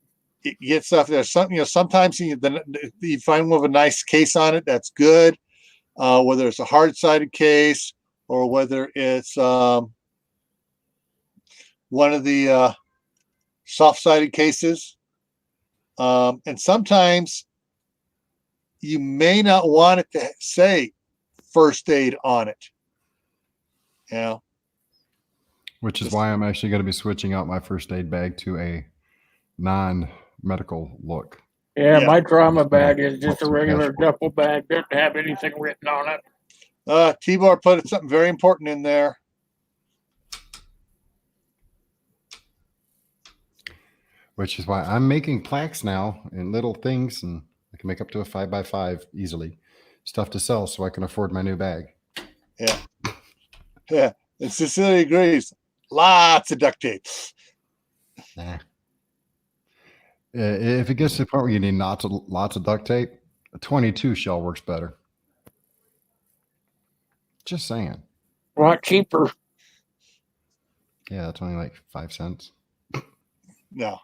Speaker 1: You get stuff. There's something. Sometimes you find one with a nice case on it. That's good. Whether it's a hard-sided case or whether it's one of the soft-sided cases. And sometimes you may not want it to say first aid on it.
Speaker 2: Which is why I'm actually going to be switching out my first aid bag to a non-medical look.
Speaker 3: Yeah, my trauma bag is just a regular duffel bag. Doesn't have anything written on it.
Speaker 1: T-Bar put something very important in there.
Speaker 2: Which is why I'm making plaques now in little things, and I can make up to a 5x5 easily. Stuff to sell so I can afford my new bag.
Speaker 1: Yeah. Yeah. And Cecilia agrees. Lots of duct tape.
Speaker 2: Nah. If it gets to the point where you need lots of duct tape, a 22 shell works better. Just saying.
Speaker 3: A lot cheaper.
Speaker 2: Yeah, it's only like 5 cents.
Speaker 1: No.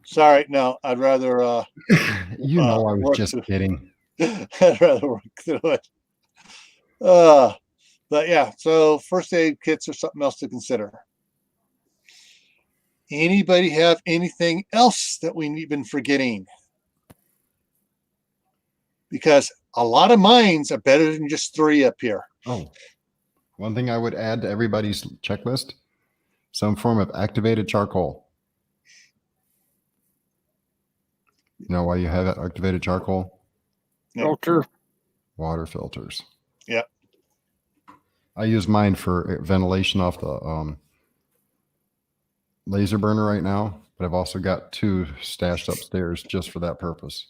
Speaker 1: Sorry, no. I'd rather
Speaker 2: I was just kidding.
Speaker 1: I'd rather work through it. But yeah, so first aid kits are something else to consider. Anybody have anything else that we've been forgetting? Because a lot of mines are better than just 3 up here.
Speaker 2: Oh, one thing I would add to everybody's checklist, some form of activated charcoal. You know why you have activated charcoal?
Speaker 3: Filter.
Speaker 2: Water filters.
Speaker 1: Yep.
Speaker 2: I use mine for ventilation off the laser burner right now, but I've also got 2 stashed upstairs just for that purpose.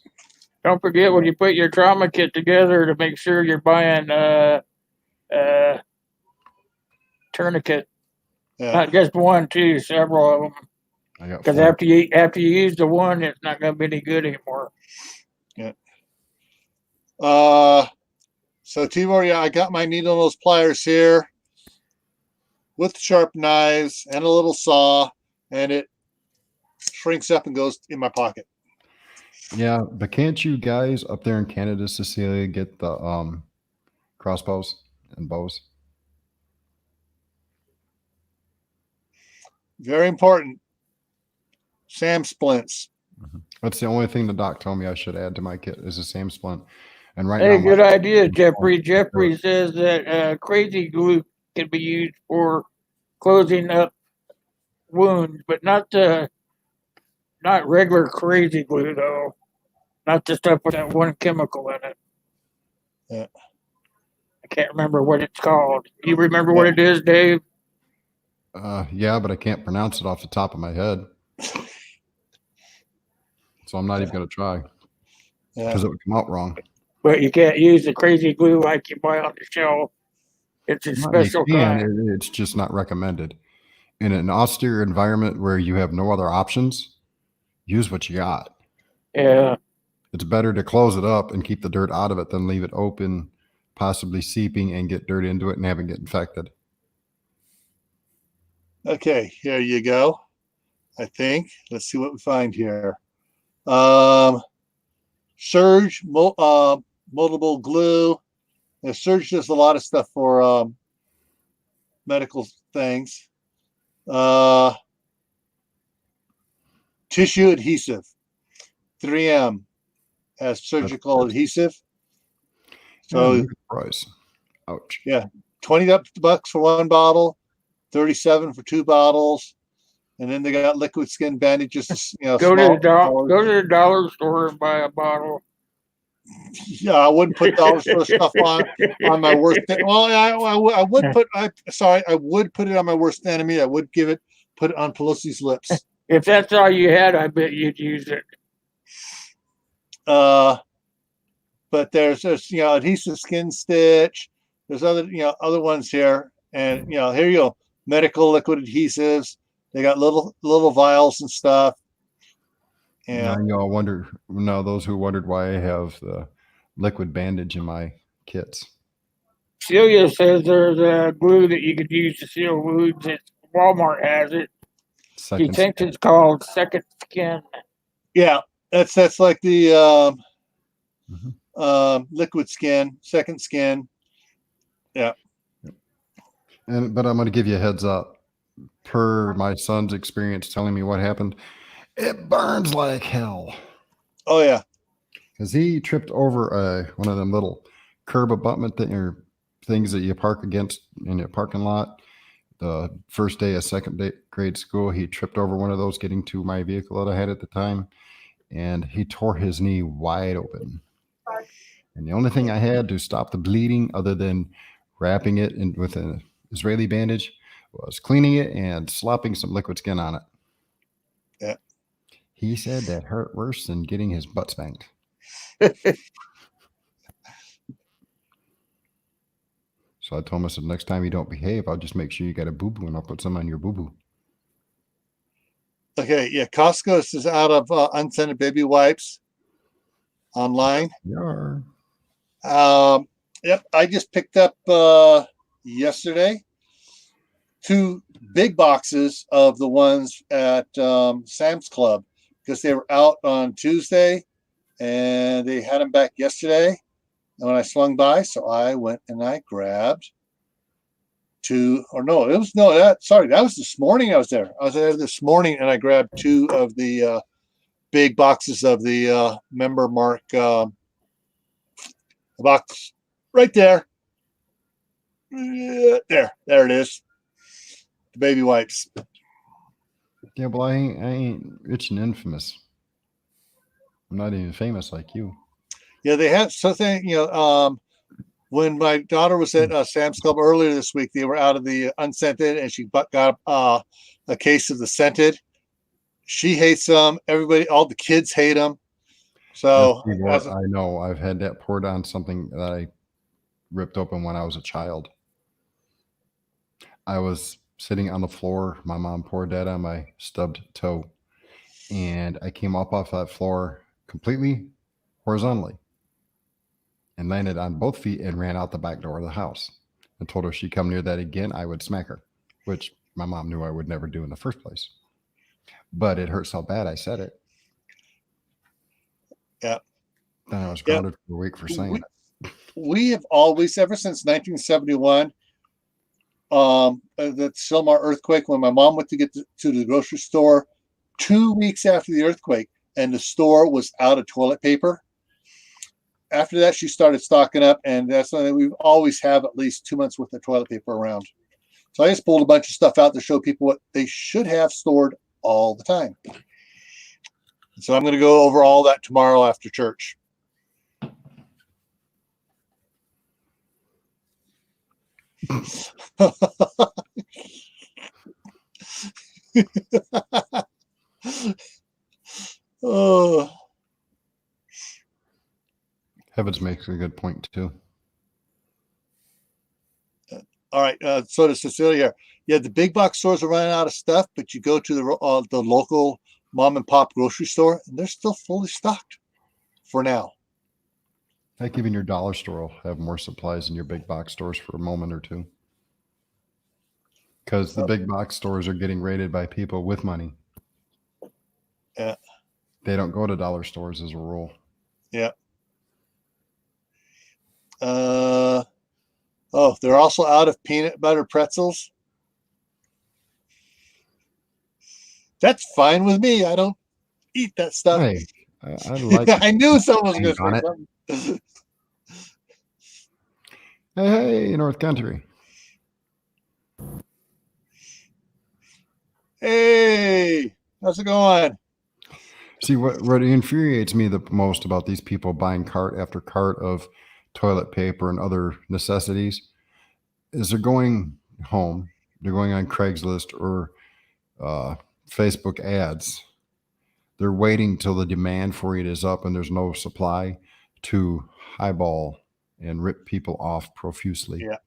Speaker 3: Don't forget when you put your trauma kit together to make sure you're buying tourniquet.
Speaker 1: Yeah.
Speaker 3: Not just one, two, several of them.
Speaker 2: I got
Speaker 3: Because
Speaker 2: 4.
Speaker 3: after you use the one, it's not going to be any good anymore.
Speaker 1: Yeah. So Tibor, yeah, I got my needle nose pliers here with sharp knives and a little saw, and it shrinks up and goes in my pocket.
Speaker 2: Yeah, but can't you guys up there in Canada, Cecilia, get the crossbows and bows?
Speaker 1: Very important. Sam splints.
Speaker 2: That's the only thing the doc told me I should add to my kit is a SAM splint. And right
Speaker 3: Hey,
Speaker 2: now,
Speaker 3: good
Speaker 2: my,
Speaker 3: idea, Jeffrey. Jeffrey says that crazy glue can be used for closing up wounds, but not regular crazy glue though. Not the stuff with that one chemical in it.
Speaker 1: Yeah.
Speaker 2: Uh,
Speaker 1: I
Speaker 3: can't remember what it's called. You remember what it is, Dave?
Speaker 2: Yeah, but I can't pronounce it off the top of my head. So I'm not even going to try because it would come out wrong.
Speaker 3: But you can't use the crazy glue like you buy on the shelf. It's a special kind.
Speaker 2: It's just not recommended. In an austere environment where you have no other options, use what you got.
Speaker 3: Yeah.
Speaker 2: It's better to close it up and keep the dirt out of it than leave it open, possibly seeping and get dirt into it and have it get infected.
Speaker 1: Okay, here you go. I think. Let's see what we find here. Surge, moldable glue. Now, Surge does a lot of stuff for medical things. Tissue adhesive. 3M has surgical adhesive. So
Speaker 2: price. Ouch.
Speaker 1: Yeah, $20 for 1 bottle, $37 for 2 bottles, and then they got liquid skin bandages.
Speaker 3: Go to the dollar store and buy a bottle.
Speaker 1: Yeah, I wouldn't put dollar store stuff on my worst. Well, I would put. I would put it on my worst enemy. I would put it on Pelosi's lips.
Speaker 3: If that's all you had, I bet you'd use it.
Speaker 1: But there's adhesive skin stitch. There's other ones here, and here you go, medical liquid adhesives. They got little vials and stuff.
Speaker 2: And those who wondered why I have the liquid bandage in my kits.
Speaker 3: Celia says there's a glue that you could use to seal wounds. Walmart has it. She thinks it's called Second Skin.
Speaker 1: Yeah, that's like the liquid skin, Second Skin. Yeah.
Speaker 2: But I'm going to give you a heads up. Per my son's experience telling me what happened, it burns like hell.
Speaker 1: Oh yeah,
Speaker 2: because he tripped over one of them little curb abutment things that you park against in your parking lot. The first day of grade school, he tripped over one of those getting to my vehicle that I had at the time, and he tore his knee wide open. And the only thing I had to stop the bleeding, other than wrapping it in with an Israeli bandage, was cleaning it and slopping some liquid skin on it.
Speaker 1: Yeah.
Speaker 2: He said that hurt worse than getting his butt spanked. So I told him, I said, next time you don't behave, I'll just make sure you got a boo-boo and I'll put some on your boo-boo.
Speaker 1: Okay, yeah, Costco is out of unscented baby wipes online.
Speaker 2: Yeah.
Speaker 1: Yep, I just picked up yesterday 2 big boxes of the ones at Sam's Club because they were out on Tuesday and they had them back yesterday. And when I swung by, so I went and I grabbed 2, or no, that was this morning I was there. I was there this morning and I grabbed 2 of the big boxes of the member mark box right there. There it is. The baby wipes.
Speaker 2: Yeah, well, I ain't rich and infamous. I'm not even famous like you.
Speaker 1: Yeah, they had something, when my daughter was at Sam's Club earlier this week, they were out of the unscented and she got a case of the scented. She hates them. Everybody, all the kids hate them.
Speaker 2: That's
Speaker 1: So
Speaker 2: what I know. I've had that poured on something that I ripped open when I was a child. I was sitting on the floor. My mom poured that on my stubbed toe, and I came up off that floor completely horizontally and landed on both feet and ran out the back door of the house. I told her if she come near that again, I would smack her, which my mom knew I would never do in the first place. But it hurt so bad I said it.
Speaker 1: yeah,
Speaker 2: Then I was
Speaker 1: yeah.
Speaker 2: grounded for a week for saying it.
Speaker 1: We have always, ever since 1971, the Silmar earthquake, when my mom went to get to the grocery store 2 weeks after the earthquake, and the store was out of toilet paper. After that, she started stocking up, and that's something we always have at least 2 months worth of toilet paper around. So I just pulled a bunch of stuff out to show people what they should have stored all the time. So I'm going to go over all that tomorrow after church. Oh.
Speaker 2: Heavens makes a good point too.
Speaker 1: All right. So does Cecilia. Yeah, the big box stores are running out of stuff, but you go to the local mom and pop grocery store, and they're still fully stocked for now.
Speaker 2: Heck, even your dollar store will have more supplies than your big box stores for a moment or two. Because the big box stores are getting raided by people with money.
Speaker 1: Yeah.
Speaker 2: They don't go to dollar stores as a rule.
Speaker 1: Yeah. Oh, they're also out of peanut butter pretzels. That's fine with me. I don't eat that stuff.
Speaker 2: Hey, I like.
Speaker 1: I knew someone was going to
Speaker 2: on
Speaker 1: say
Speaker 2: it.
Speaker 1: something.
Speaker 2: Hey, North Country.
Speaker 1: Hey, how's it going?
Speaker 2: See, what infuriates me the most about these people buying cart after cart of toilet paper and other necessities is they're going home, they're going on Craigslist or Facebook ads. They're waiting till the demand for it is up and there's no supply to highball and rip people off profusely.
Speaker 1: Yeah.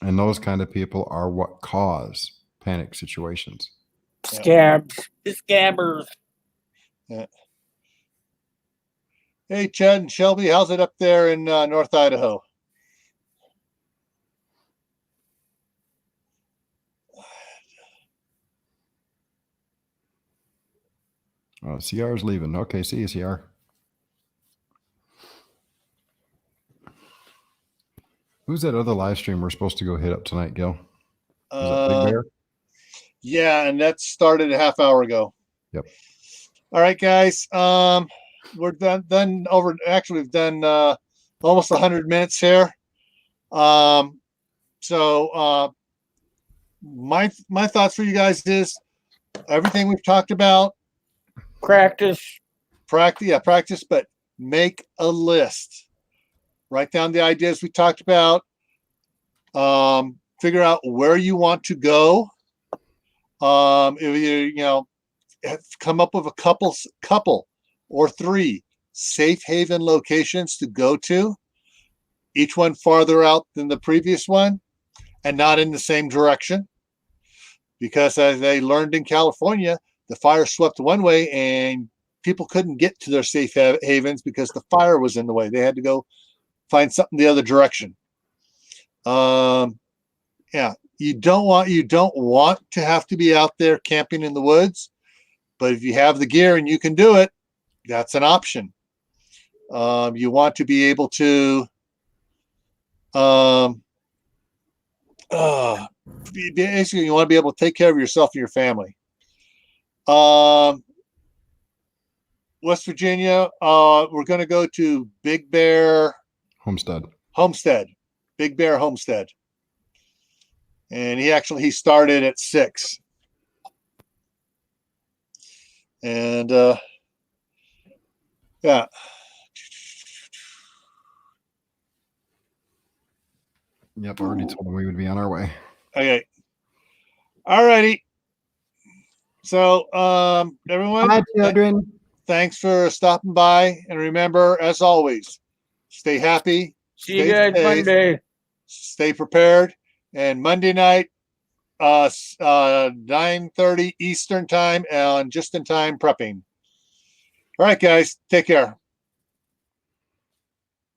Speaker 2: And those kind of people are what cause panic situations.
Speaker 3: Scabs, scabbers.
Speaker 1: Yeah. Hey, Chad and Shelby, how's it up there in North Idaho?
Speaker 2: CR's leaving. Okay, see you, CR. Who's that other live stream we're supposed to go hit up tonight, Gil? Is it Big Bear?
Speaker 1: Yeah, and that started a half hour ago.
Speaker 2: Yep.
Speaker 1: All right, guys. We're done over. Actually, we've done almost 100 minutes here. My thoughts for you guys is everything we've talked about.
Speaker 3: Practice.
Speaker 1: Practice, but make a list. Write down the ideas we talked about. Figure out where you want to go. If you come up with a couple or 3 safe haven locations to go to, each one farther out than the previous one and not in the same direction. Because as they learned in California, the fire swept one way and people couldn't get to their safe havens because the fire was in the way. They had to go find something the other direction. You don't want to have to be out there camping in the woods, but if you have the gear and you can do it, that's an option. You want to be able to basically you want to be able to take care of yourself and your family. West Virginia, we're going to go to Big Bear
Speaker 2: Homestead.
Speaker 1: Big Bear Homestead. And he started at 6. And yeah.
Speaker 2: Yep, I already told him we would be on our way.
Speaker 1: Okay. All righty. So, everyone,
Speaker 4: Hi, children.
Speaker 1: thanks for stopping by. And remember, as always, stay happy,
Speaker 3: See you
Speaker 1: stay
Speaker 3: guys
Speaker 1: safe,
Speaker 3: Monday.
Speaker 1: stay prepared. And Monday night, 9:30 Eastern time on Just in Time Prepping. All right, guys, take care.